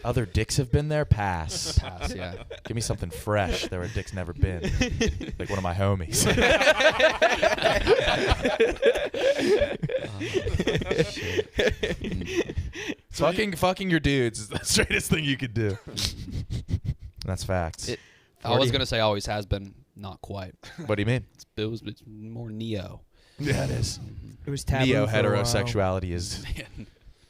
Other dicks have been there. Pass. Pass, yeah. Give me something fresh. There were dicks never been. Like one of my homies. Fucking your dudes is the straightest thing you could do. That's facts. I was gonna say always has been, not quite. What do you mean? It's more neo. Yeah, it is. It was taboo Neo for a while. heterosexuality is.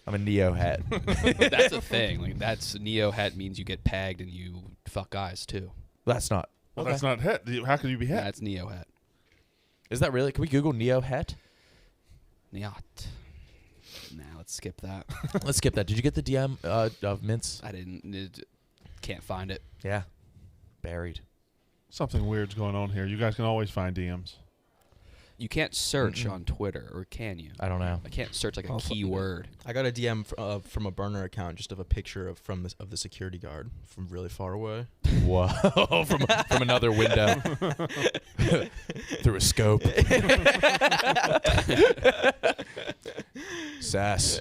I'm a neo het. That's a thing. Like that's neo het means you get pegged and you fuck guys too. That's not. Well, that's not het. How could you be het? That's neo het. Is that really? Can we Google neo het? Neot. Nah, let's skip that. Let's skip that. Did you get the DM of Mints? I didn't. Can't find it. Yeah. Buried. Something weird's going on here. You guys can always find DMs. You can't search on Twitter, or can you? I don't know. I can't search like a keyword. I got a DM from a burner account just of a picture of the security guard from really far away. Whoa! from another window through a scope. Sass.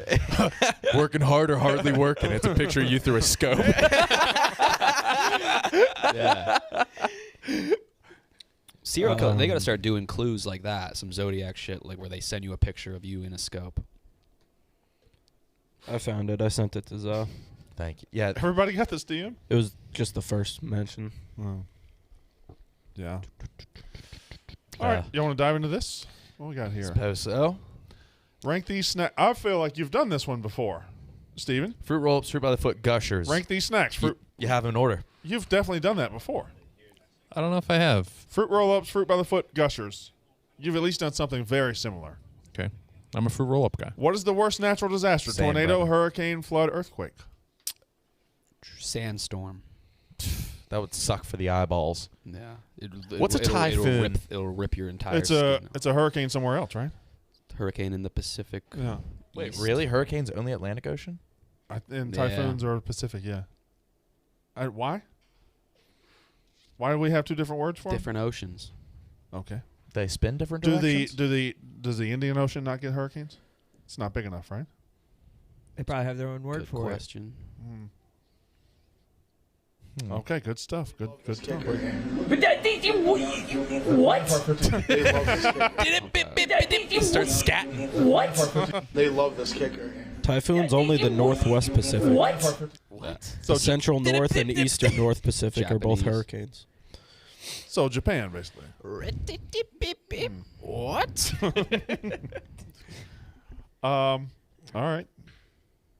Working hard or hardly working. It's a picture of you through a scope. Yeah. Serial killer. They got to start doing clues like that. Some Zodiac shit, like where they send you a picture of you in a scope. I found it. I sent it to Zoe. Thank you. Yeah. Everybody got this DM? It was just the first mention. Oh. Yeah. All right. You want to dive into this? What we got here? Suppose so. Rank these snacks. I feel like you've done this one before, Steven. Fruit roll-ups, fruit by the foot, gushers. Rank these snacks. Fruit. You have an order. You've definitely done that before. I don't know if I have. Fruit roll-ups, fruit by the foot, gushers. You've at least done something very similar. Okay. I'm a fruit roll-up guy. What is the worst natural disaster? Same, Tornado, brother. hurricane, flood, earthquake. Sandstorm. That would suck for the eyeballs. Yeah. What's a typhoon? It'll rip your entire It's skin. a hurricane somewhere else, right? Hurricane in the Pacific. Yeah. Wait, East. really? Hurricanes only Atlantic Ocean? And Yeah. typhoons are Pacific, yeah. Why? Why do we have two different words for Different oceans. them? Okay. They spin different Does directions? the Indian Ocean not get hurricanes? It's not big enough, right? They probably have their own word Good for question. Okay, good stuff. Good stuff. What? Start scatting. What? They love this kicker. Typhoon's only the Northwest Pacific. What? So The Central North and Eastern North Pacific are both Japanese. hurricanes. So Japan, basically. What? All right.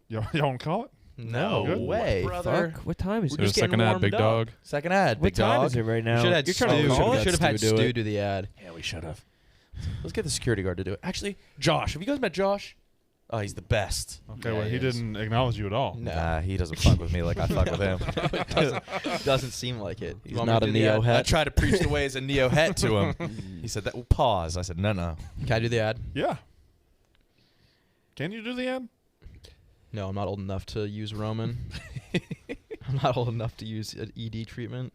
Y'all want to call it? No Good. way, Fuck. What time is Do it? a second ad, big dog. Second ad, What big time dog. is it right now? Should have You're trying to call it? Should have had Stu do Stu it. do the ad. Yeah, we should have. Let's get the security guard to do it. Actually, Josh. Have you guys met Josh? Oh, he's the best. Okay, well, he didn't acknowledge you at all. No. Nah, he doesn't fuck with me like I fuck with him. Doesn't seem like it. He's not a neo I het. tried to preach the way as a neo het to him. He said that. Well, pause. I said no. Can I do the ad? Yeah. Can you do the ad? No, I'm not old enough to use Roman. I'm not old enough to use an ED treatment.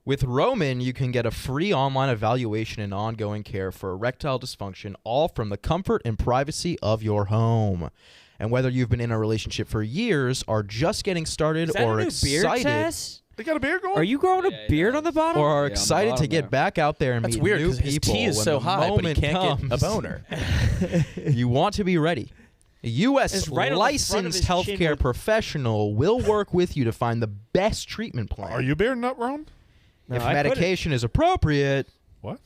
With Roman, you can get a free online evaluation and ongoing care for erectile dysfunction, all from the comfort and privacy of your home. And whether you've been in a relationship for years, are just getting started, Is that or a new beard excited, test? They got a beard going? Are you growing a beard on the bottom? or are Yeah, on the excited to bottom get there. back out there and That's meet weird new because his people T is when so the high, but he moment can't comes. get a boner. You want to be ready. A U.S. It's right on the front of licensed his chin healthcare with- professional will work with you to find the best treatment plan. Are you bearding up, Ron? No, if I couldn't. medication is appropriate, What?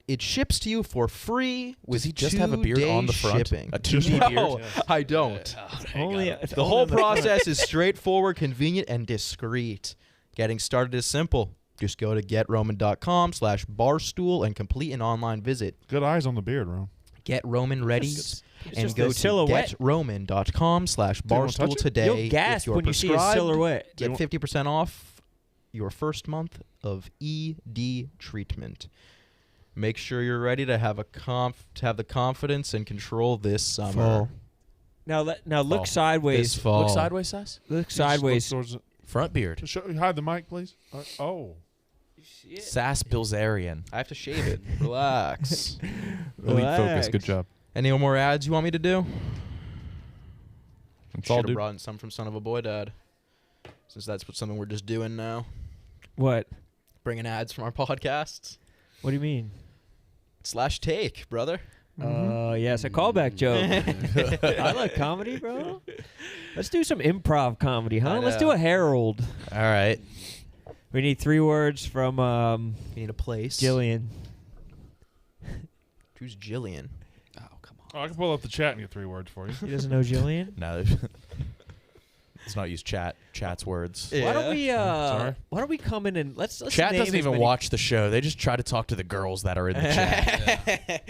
it ships to you for free with Does he just have a beard 2-day on the front? shipping. A 2D No, beard? I don't. Only it's The only whole on the front. process is straightforward, convenient, and discreet. Getting started is simple. Just go to getroman.com/barstool and complete an online visit. Good eyes on the beard, Ron. Get Roman ready It's and just go a to silhouette. getroman.com/barstool touch it? today. You'll if gasp you're when you see a prescribed. silhouette. Get 50% off your first month of ED treatment. Make sure you're ready to have the confidence and control this summer. Fall. Now look Fall. sideways. This fall. Look sideways, Sass. Look sideways. Front beard. Hide the mic, please. Oh. Sass Bilzerian. I have to shave it. Relax. Elite focus. Relax. Good job. Any more ads you want me to do? That's all, Should have dude. brought in some from Son of a Boy Dad, since that's something we're just doing now. What? Bringing ads from our podcasts. What do you mean? /take, brother. Yes, a callback joke. I like comedy, bro. Let's do some improv comedy, huh? I Let's know. do a Herald. All right. We need 3 words from We need a place. Jillian. Who's Jillian? Oh, come on. Oh, I can pull up the chat and get 3 words for you. He doesn't know Jillian? No. Let's not use chat's words. Yeah. Why don't we Sorry. why don't we come in and let's Chat name doesn't as even many- watch the show. They just try to talk to the girls that are in the chat.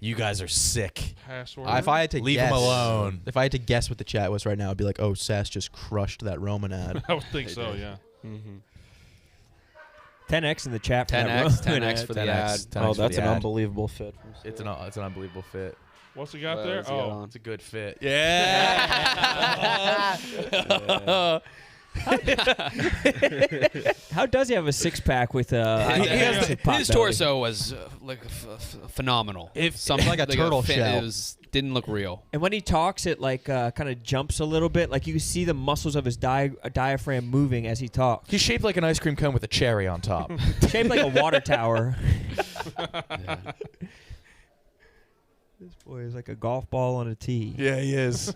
You guys are sick. Password. If I had to Leave guess, them alone. If I had to guess what the chat was right now, I'd be like, "Oh, Sass just crushed that Roman ad." I would think so, yeah. 10x in the chat. For 10x, that Roman 10x ad. for the ad. 10x Oh, for that's the an ad. unbelievable fit. It's an unbelievable fit. What's he got What there? else he got Oh, on? It's a good fit. Yeah. How does he have a 6-pack with His torso was phenomenal. Something like a turtle fit, shell. It didn't look real. And when he talks, it like kind of jumps a little bit. Like you can see the muscles of his diaphragm moving as he talks. He's shaped like an ice cream cone with a cherry on top. Shaped like a water tower. This boy is like a golf ball on a tee. Yeah, he is.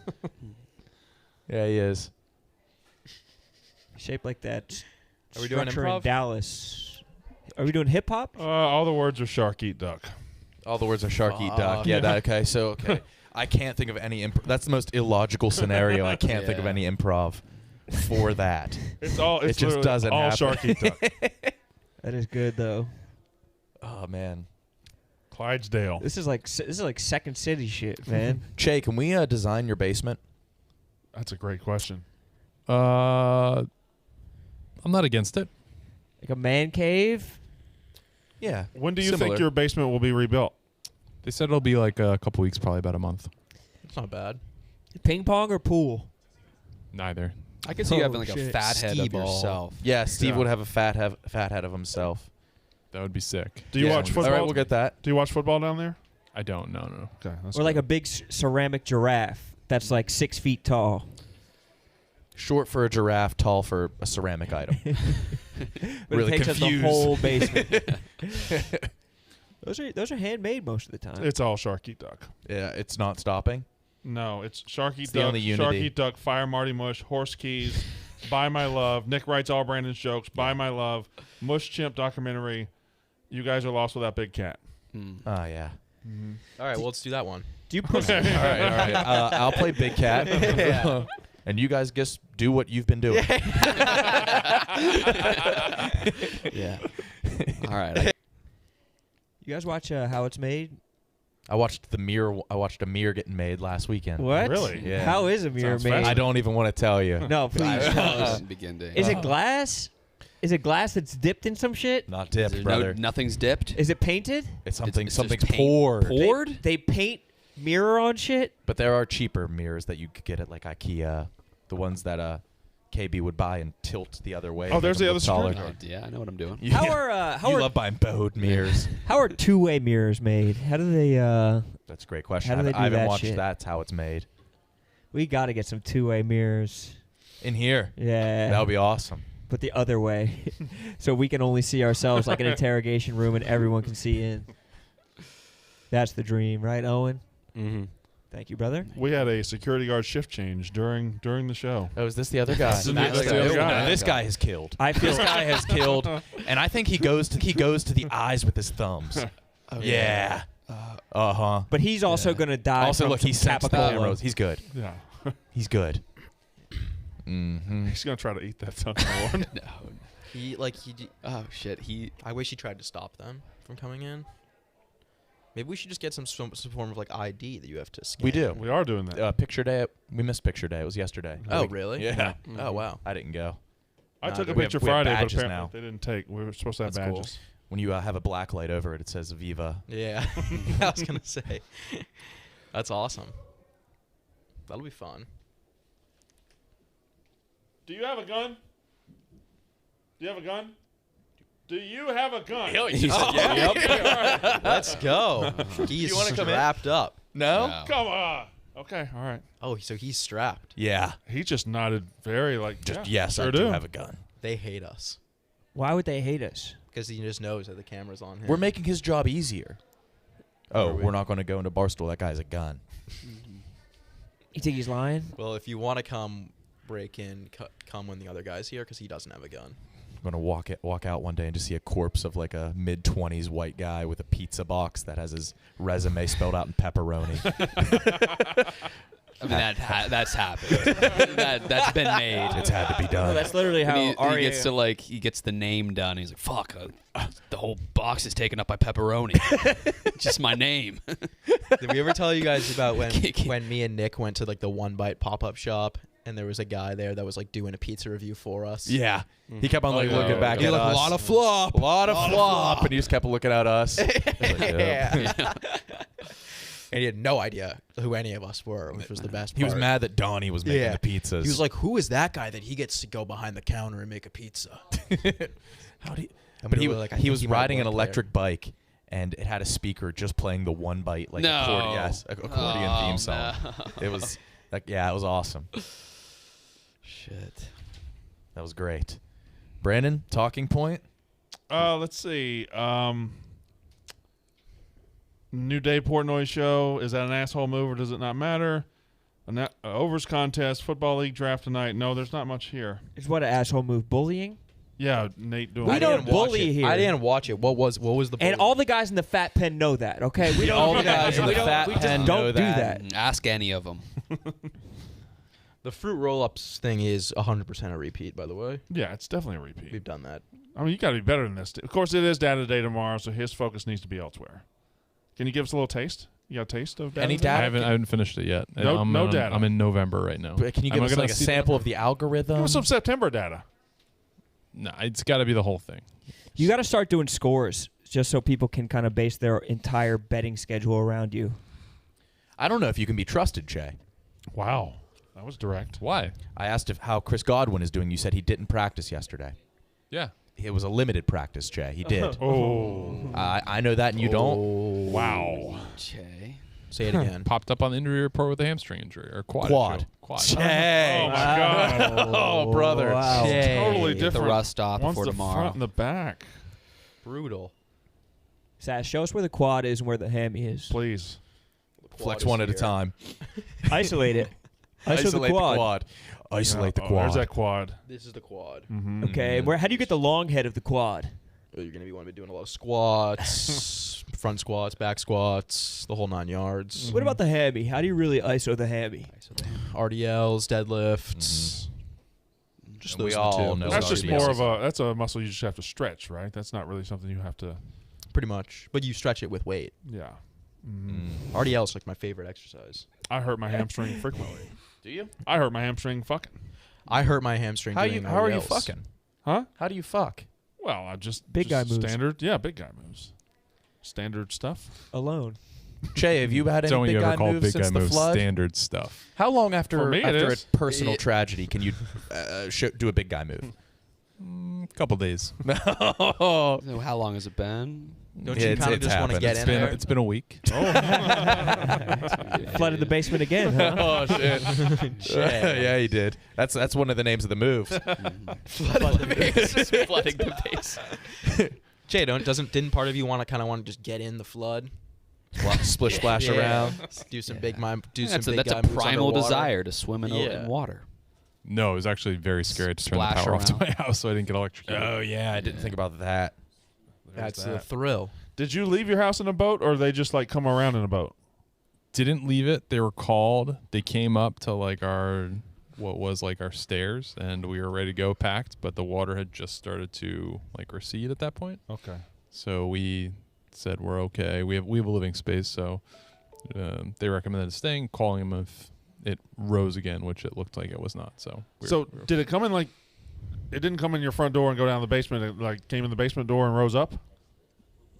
Yeah, he is. Shaped like that. Are we doing structure in improv? Dallas? Are we doing hip hop? all the words are shark eat duck. All the words are shark eat duck. Yeah, okay. So, okay. I can't think of any That's the most illogical scenario. I can't think of any improv for that. It's It just literally doesn't all happen. shark eat duck. That is good though. Oh, man. Clydesdale. This is like Second City shit, man. Che, can we design your basement? That's a great question. I'm not against it. Like a man cave. Yeah. When do you Similar. think your basement will be rebuilt? They said it'll be like a couple weeks, probably about a month. It's not bad. Ping pong or pool? Neither. I can see you Oh, having like a shit. fat head of Skee-ball. yourself. Yeah, Steve Yeah. would have a fat head of himself. That would be sick. Do you Yeah. watch football? All right, we'll get that. Do you watch football down there? I don't. No. Okay. That's Or like good. a big ceramic giraffe that's like 6 feet tall. Short for a giraffe, tall for a ceramic item. But Really it takes up the confused. whole basement. Those are handmade most of the time. It's all shark eat duck. Yeah, it's not stopping. No, it's shark eat It's the duck, only shark unity. eat duck, fire Marty Mush, horse keys, buy my love. Nick writes all Brandon's jokes. Buy my love. Mush chimp documentary. You guys are lost without big cat. Oh, yeah. All right, well, let's do that one. Do you put All right. I'll play Big Cat. Yeah. And you guys just do what you've been doing. Yeah. All right. You guys watch How It's Made? I watched a mirror getting made last weekend. What? Really? Yeah. How is a mirror Sounds made? I don't even want to tell you. No, please tell us. Begin to. Is it glass? Is it glass that's dipped in some shit? Not dipped, There's brother. Nothing's dipped. Is it painted? It's something. It's Something's just paint. poured. Poured? They paint mirror on shit? But there are cheaper mirrors that you could get at like IKEA. The ones that KB would buy and tilt the other way. Oh, and there's make the them other look screen taller. guard. Yeah, I know what I'm doing. You, How you are love buying bowed mirrors. how are two-way mirrors made? How do they That's a great question. How do they do I haven't that watched shit? That's how it's made. we got to get some two-way mirrors. In here. Yeah. That would be awesome. But the other way. So we can only see ourselves like an interrogation room and everyone can see in. That's the dream, right, Owen? Mm-hmm. Thank you, brother. We had a security guard shift change during the show. Oh, is this the other guy? This is the other guy. This guy has killed. I feel This guy has killed, and I think he goes to the eyes with his thumbs. Yeah. But he's also going to die. Also, from look, he some sensed the capicola. cameras. He's good. Yeah. He's good. He's gonna try to eat that Thunderlord. Oh shit. I wish he tried to stop them from coming in. Maybe we should just get some form of like ID that you have to scan. We do. We are doing that. Picture day. We missed picture day. It was yesterday. Oh, really? Yeah. Oh, wow. I didn't go. I took a we picture have- we have Friday, but badges apparently now. they didn't take. We were supposed to have That's cool. badges. When you have a black light over it, it says Viva. Yeah. I was gonna say. That's awesome. That'll be fun. Do you have a gun? Do you have a gun? Do you have a gun? Let's go. He's you wanna come in? strapped up. No? Come on. Okay, all right. Oh, so he's strapped. Yeah. He just nodded very like, Just yeah, yes, sure I do have a gun. They hate us Why would they hate us? because he just knows that the camera's on him. We're making his job easier. Oh, we're not going to go into Barstool. That guy has a gun. You think he's lying? Well, if you want to come break in, come when the other guy's here because he doesn't have a gun. I'm going to walk out one day and just see a corpse of like a mid-20s white guy with a pizza box that has his resume spelled out in pepperoni. I mean, that's happened. That's been made. It's had to be done. No, that's literally how he Arya he gets the name done. He's like, fuck, the whole box is taken up by pepperoni. Just my name. Did we ever tell you guys about when me and Nick went to like the One Bite pop-up shop and there was a guy there that was like doing a pizza review for us? Yeah. He kept on like looking back at like, us. a lot of flop. A lot of flop. And he just kept looking at us. Like, Yeah. And he had no idea who any of us were, which was the best part. He was mad that Donnie was making the pizzas. He was like, who is that guy that he gets to go behind the counter and make a pizza? How do you... And But we he, were like, I he think was he might riding have an won a player. electric bike, and it had a speaker just playing the One Bite like No. accordion, accordion theme song. No. It was like, yeah, it was awesome. Shit. That was great. Brandon, talking point? Let's see. New Dave Portnoy show. Is that an asshole move or does it not matter? Overs contest, football league draft tonight. No, there's not much here. Is what an asshole move? Bullying? Yeah, Nate doing. We it. don't bully here. I didn't watch it. What was the bully? And all the guys in the fat pen know that. Okay, we don't. All do the that. guys in the We don't- fat we just pen don't know do that. that. Ask any of them. The fruit roll-ups thing is 100% a repeat, by the way. Yeah, it's definitely a repeat. We've done that. I mean, you got to be better than this. Of course, it is data day tomorrow, so his focus needs to be elsewhere. Can you give us a little taste? You got a taste of data? Any day? data? I haven't finished it yet. No data. I'm in November right now. Can you give us like a sample of the algorithm? Give us some September data. No, it's got to be the whole thing. You got to start doing scores just so people can kind of base their entire betting schedule around you. I don't know if you can be trusted, Jay. Wow. That was direct. Why? I asked how Chris Godwin is doing. You said he didn't practice yesterday. Yeah. It was a limited practice, Jay. He did. Oh. I know that and you don't. Wow. Jay. Say it again. Popped up on the injury report with a hamstring injury or quad. Quad. issue. Quad. Jay. Oh, my God. Oh, brother. Wow. Jay. Totally Get the different. rust off One's before the tomorrow. front and the back. Brutal. Sash, show us where the quad is and where the hammy is. Please. Flex one at a time. Isolate it. Isolate the quad. Isolate the Oh, quad. There's that quad. This is the quad. Mm-hmm. Okay, how do you get the long head of the quad? You're going to want to be doing a lot of squats, front squats, back squats, the whole 9 yards. What about the hammy? How do you really ISO the hammy? RDLs, deadlifts. Just And we those all two. know That's just RDLs. more of a. That's a muscle you just have to stretch, right? That's not really something you have to. Pretty much. But you stretch it with weight. Yeah. RDL is like my favorite exercise. I hurt my hamstring frequently. Do you? I hurt my hamstring fucking. I hurt my hamstring doing How are you RDLs. fucking? Huh? How do you fuck? Well, I just Big guy moves. Standard. Yeah, big guy moves. Standard stuff. Alone. Jay, have you had any Don't big you guy ever call moves big since guy the moves flood? standard stuff? How long after For me, it a is. personal tragedy can you do a big guy move? Couple days. Oh, So how long has it been? Don't you kind of just want to get in there? It's been a week. Flooded the basement again, huh? oh shit! Yeah, he did. That's one of the names of the moves. Flooding the base. Flooding the base. Jay, didn't part of you want to just get in the flood? Splish splash around. Do some big mime. That's a primal desire to swim in water. No, it was actually very scary to turn the power off to my house so I didn't get electrocuted. Oh yeah, I didn't think about that. That's the thrill. Did you leave your house in a boat, or they just like come around in a boat? Didn't leave it. They were called. They came up to like our stairs, and we were ready to go, packed, but the water had just started to like recede at that point. Okay. So we said we're okay. We have a living space, so they recommended staying, calling them if it rose again, which it looked like it was not. So did it come in like it didn't come in your front door and go down the basement? It like came in the basement door and rose up?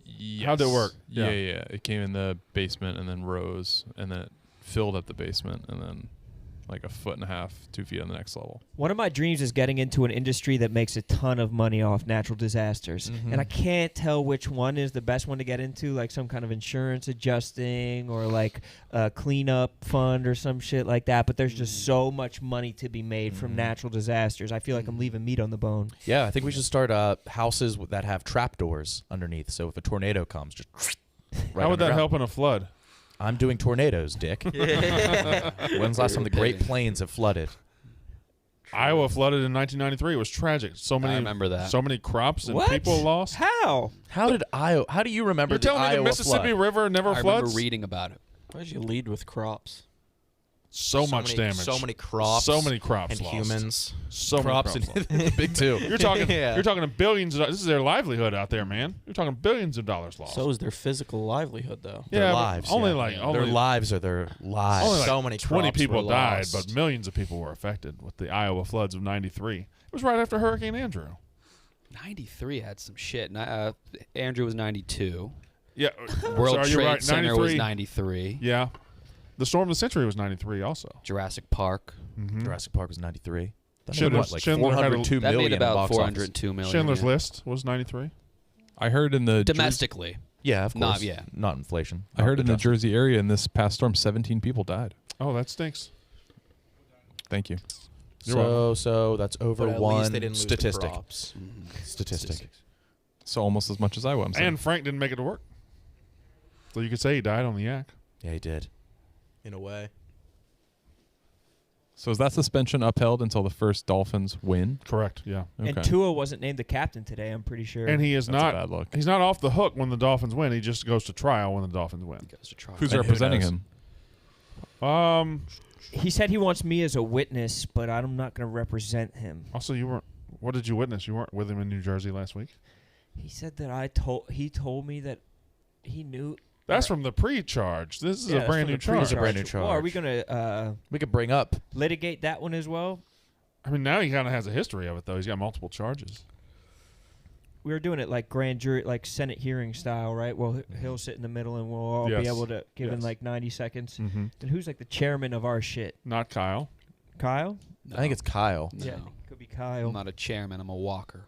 Yes. How'd it work? Yeah. It came in the basement and then rose, and then it filled up the basement, and then like 1.5 feet, 2 feet on the next level. One of my dreams is getting into an industry that makes a ton of money off natural disasters. Mm-hmm. And I can't tell which one is the best one to get into, like some kind of insurance adjusting or like a cleanup fund or some shit like that. But there's just so much money to be made from natural disasters. I feel like I'm leaving meat on the bone. Yeah, I think we should start houses that have trapdoors underneath. So if a tornado comes, just right How would that help in a flood? I'm doing tornadoes, Dick. When's the last time the Great Plains have flooded? Iowa flooded in 1993. It was tragic. So many. I remember that. So many crops and What? people lost. How? How did Iowa? How do you remember You're the telling me the Iowa Mississippi flood? River never I floods? remember reading about it. Why did you lead with crops? So much damage. So many crops. So many crops and lost. humans. So crops many crops lost. The big two. You're talking. Yeah. You're talking billions. This is their livelihood out there, man. You're talking billions of dollars lost. So is their physical livelihood, though. yeah, Their but lives. Only yeah. like their only lives are their lives. Only like So many 20 crops people were died, lost. but millions of people were affected with the Iowa floods of '93. It was right after Hurricane Andrew. 93 had some shit. Andrew was 92. Yeah, World so are you Trade right? Center was 93. 93. Yeah, the storm of the century was '93 also. Jurassic Park. Mm-hmm. Jurassic Park was 93. That made Schindler's- what, like Schindler had a- 402 That million made in about box office. 402 million. Schindler's yeah. List was '93. I heard in the Domestically. Yeah, of course. Not Not inflation. I heard in the Adjustment. Jersey area in this past storm, 17 people died. Oh, that stinks. Thank you. You're welcome. So that's over But at one least they didn't lose the statistic. crops. Statistic. So almost as much as I was. And Frank didn't make it to work, so you could say he died on the yak. Yeah, he did. In a way. So is that suspension upheld until the first Dolphins win? Correct. Yeah. Okay. And Tua wasn't named the captain today, I'm pretty sure. And he is That's a not. bad look. He's not off the hook when the Dolphins win. He just goes to trial when the Dolphins win. Goes to trial. Who's And who representing knows? him? He said he wants me as a witness, but I'm not going to represent him. Also, you weren't. What did you witness? You weren't with him in New Jersey last week. He said that he told me that he knew. That's from the pre-charge. This is Yeah, a that's brand from new the charge. It's a brand new Well, are charge. we going to We could bring up. litigate that one as well? I mean, now he kind of has a history of it, though. He's got multiple charges. We were doing it like grand jury, like Senate hearing style, right? Well, he'll sit in the middle, and we'll all Yes. be able to give in Yes. like 90 seconds. Mm-hmm. And who's like the chairman of our shit? Not Kyle. Kyle? No. I think it's Kyle. No. Yeah, could be Kyle. I'm not a chairman. I'm a walker.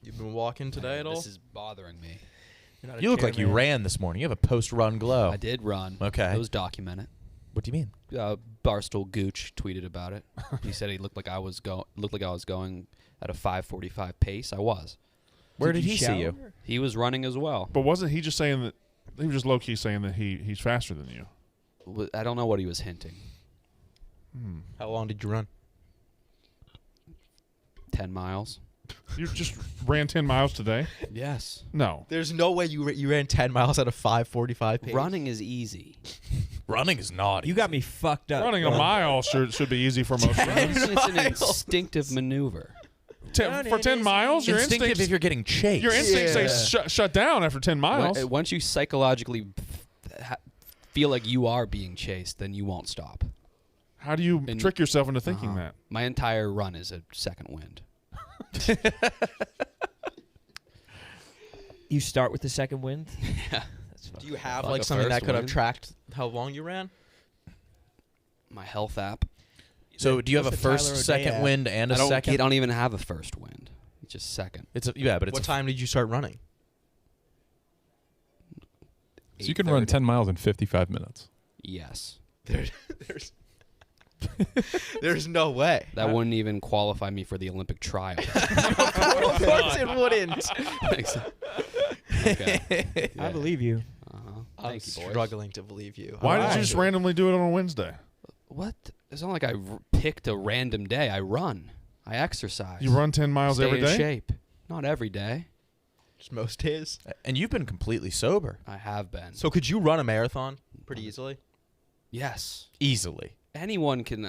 You've been walking today at all? This is bothering me. You're not a You look like you chairman. ran this morning. You have a post-run glow. I did run. Okay. It was documented. What do you mean? Barstool Gooch tweeted about it. He said he looked like I was going at a 5:45 pace. I was. Where Did did you he see you? shower? He was running as well. But wasn't he just saying that? He was just low-key saying that he's faster than you. I don't know what he was hinting. How long did you run? 10 miles. You just ran 10 miles today? Yes. No. There's no way you ran 10 miles at a 5:45 pace. Running is easy. Running is naughty. You got me fucked up. Running a mile should be easy for most runners. It's an instinctive maneuver. For 10 miles, your instinctive instincts, if you're getting chased. your instincts say shut down after 10 miles. Once you psychologically feel like you are being chased, then you won't stop. How do you And- trick yourself into thinking that? My entire run is a second wind. You start with the second wind? Yeah. Do you have Like like a something that first could have wind? tracked how long you ran? My health app. So do you have a What's the first, Tyler O'Day second app? wind, and a I don't, second? I don't even have a first wind. It's just second. It's yeah, but it's What time did you start running? So you can run 8:30. 10 miles in 55 minutes. Yes. There's no way. That wouldn't even qualify me for the Olympic trial. Of course it wouldn't. Okay. I believe you. Uh-huh. Thank you, boys. Struggling to believe you. Why did you just randomly do it on a Wednesday? What? It's not like I picked a random day. I run. I exercise. You run 10 miles Stay every in day? shape. Not every day. Just most days. And you've been completely sober. I have been. So could you run a marathon pretty easily? Yes. Easily. Anyone can.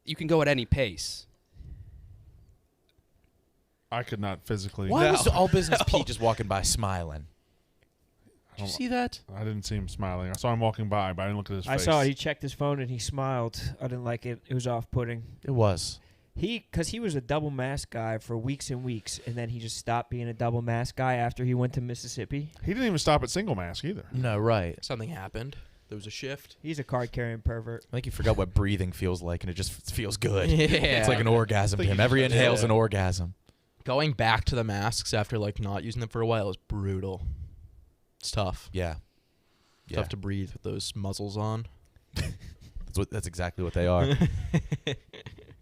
You can go at any pace. I could not physically. Why was all business Pete just walking by smiling? Did you see that? I didn't see him smiling. I saw him walking by, but I didn't look at his face. I saw it. He checked his phone and he smiled. I didn't like it. It was off-putting. It was. Because he was a double mask guy for weeks and weeks, and then he just stopped being a double mask guy after he went to Mississippi. He didn't even stop at single mask either. No, right. Something happened. There was a shift. He's a card-carrying pervert. I think he forgot what breathing feels like, and it just feels good. Yeah. It's like an orgasm to him. Every inhale's an orgasm. Going back to the masks after like not using them for a while is brutal. It's tough. Yeah. Tough to breathe with those muzzles on. That's exactly what they are.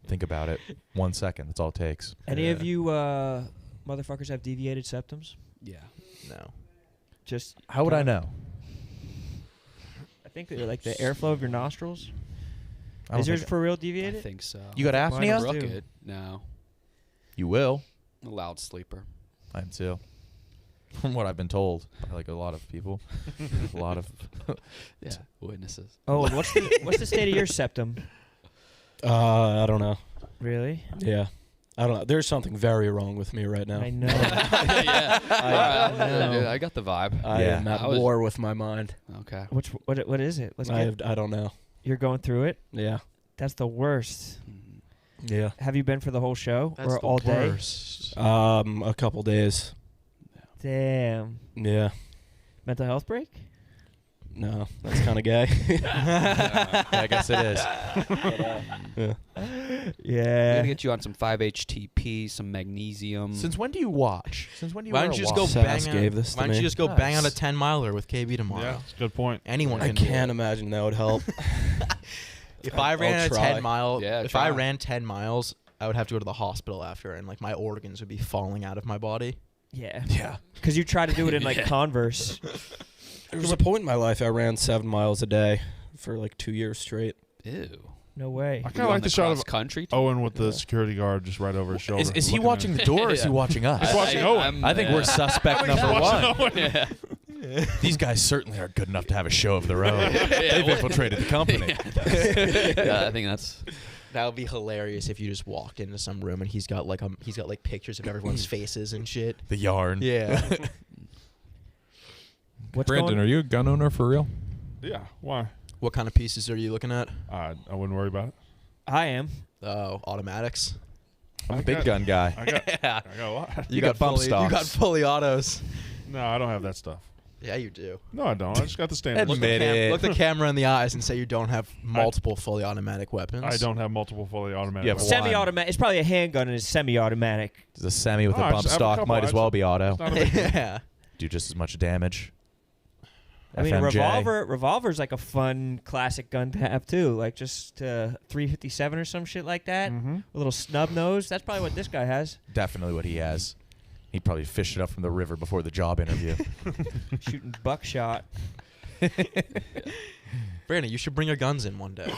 Think about it. 1 second. That's all it takes. Any of you motherfuckers have deviated septums? Yeah. No. Just How would I know? I think they're like the airflow of your nostrils. I don't Is yours think- for real I deviated? think so. You got Mine apnea? is too. Crooked. No. You will. I'm a loud sleeper. I am too. From what I've been told by like a lot of people. A lot of Yeah. Witnesses. Oh, and what's the state of your septum? I don't know. Really? Yeah. I don't know. There's something very wrong with me right now. I know. Yeah. All right. know. I got the vibe. I Yeah. am at I was- war with my mind. Okay. What is it? Let's I get. don't know. You're going through it. Yeah. That's the worst. Yeah. Have you been for the whole show That's or the all day? worst. A couple days. Damn. Yeah. Mental health break? No, that's kind of gay. Yeah, I guess it is. Yeah. I'm Yeah. gonna get you on some 5-HTP, some magnesium. Since when do you watch? Since when do you Why wear don't you a just go watch? Sass bang gave out? this to Why don't me. you just go bang out a Nice. 10-miler with KB tomorrow? Yeah, that's a good point. Anyone I can do can't it. imagine that would help. If I I'll ran a try. 10 mile, Yeah, if try. I ran 10 miles, I would have to go to the hospital after, and like my organs would be falling out of my body. Yeah. Yeah. Because you try to do it in like Converse. There was a point in my life I ran 7 miles a day for like 2 years straight. Ew. No way. I kind of like the shot of country. Owen with the security guard just right over his shoulder. Is he looking watching at the door or is he watching us? He's watching Owen. I think we're suspect He's number watching one. Owen. These guys certainly are good enough to have a show of their own. They've infiltrated the company. Yeah, I think that's. That would be hilarious if you just walked into some room and he's got like pictures of everyone's faces and shit. The yarn. Yeah. What's Brandon, going? are you a gun owner for real? Yeah. Why? What kind of pieces are you looking at? I wouldn't worry about it. I am. Oh, automatics. I'm I a big got- gun guy. I got. Yeah. I got a lot. You got bump fully, You got stocks. fully autos. No, I don't have that stuff. Yeah, you do. No, I don't. I just got the standard. Admit it. Look the camera in the eyes and say you don't have multiple fully automatic weapons. I don't have multiple fully automatic. You have weapons. one. Semi-automatic. It's probably a handgun and it's semi-automatic. There's a semi with Oh, a I bump just have a stock. couple. Might as well be auto. It's not a big deal. Yeah. Do just as much damage. I mean, a FMJ. revolver's like a fun classic gun to have too. Like just 357 or some shit like that. Mhm. A little snub nose. That's probably what this guy has. Definitely what he has. He probably fished it up from the river before the job interview. Shooting buckshot. Brandon, you should bring your guns in one day.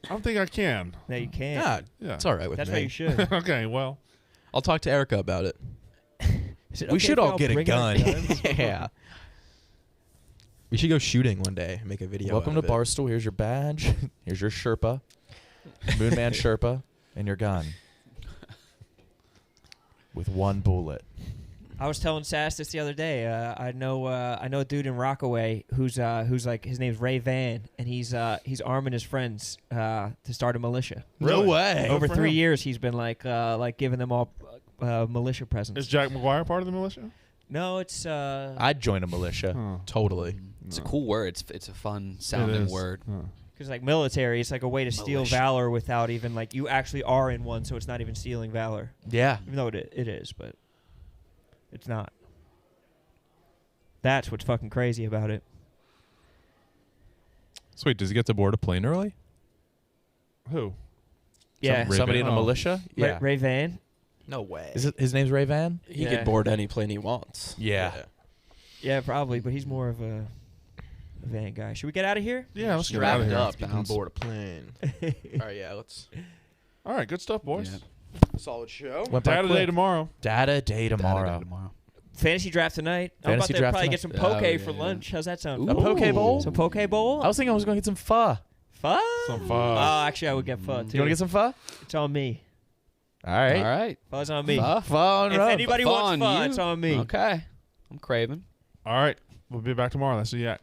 I don't think I can. No, you can't. Yeah, Yeah. it's all right with That's me. why you should. Okay. Well. I'll talk to Erica about it. Is it We okay should if all all get a bring our gun. guns? Yeah. We should go shooting one day and make a video. Welcome out to of it. Barstool. Here's your badge. Here's your Sherpa. Moonman Sherpa. And your gun. With one bullet. I was telling Sass this the other day. I know a dude in Rockaway who's like his name's Ray Van, and he's arming his friends to start a militia. No way. Over for 3 him. years, he's been like giving them all militia presents. Is Jack McGuire part of the militia? No, it's I'd join a militia. Huh. Totally. It's a cool word. It's a fun sounding is. word. Huh. because like military, it's like a way to steal Militia. valor without even like you actually are in one, so it's not even stealing valor. Yeah. Even though it is, but it's not. That's what's fucking crazy about it. So wait, does he get to board a plane early? Who? Yeah, Ray Somebody Van. in a Oh. militia? Ray, Yeah. Ray Van. No way. Is it, his name's Ray Van? He Yeah. could board any plane he wants. Yeah. Yeah, probably, but he's more of a van guy. Should we get out of here? Yeah, let's get out of here. Up, you can board a plane. All right, yeah, let's. All right, good stuff, boys. Yeah. Solid show. Data day tomorrow. Data day tomorrow. Fantasy draft tonight. I'm about Fantasy to draft probably tonight. get some poke for lunch. How's that sound? A poke bowl? Some poke bowl? I was thinking I was going to get some pho. Pho? Some pho. Oh, actually, I would get pho, too. You want to get some pho? It's on me. All right. All right. Pho's on me. Pho on If Rob. anybody Pho wants on pho, you. it's on me. Okay. I'm craving. All right, we'll be back tomorrow. That's the yak.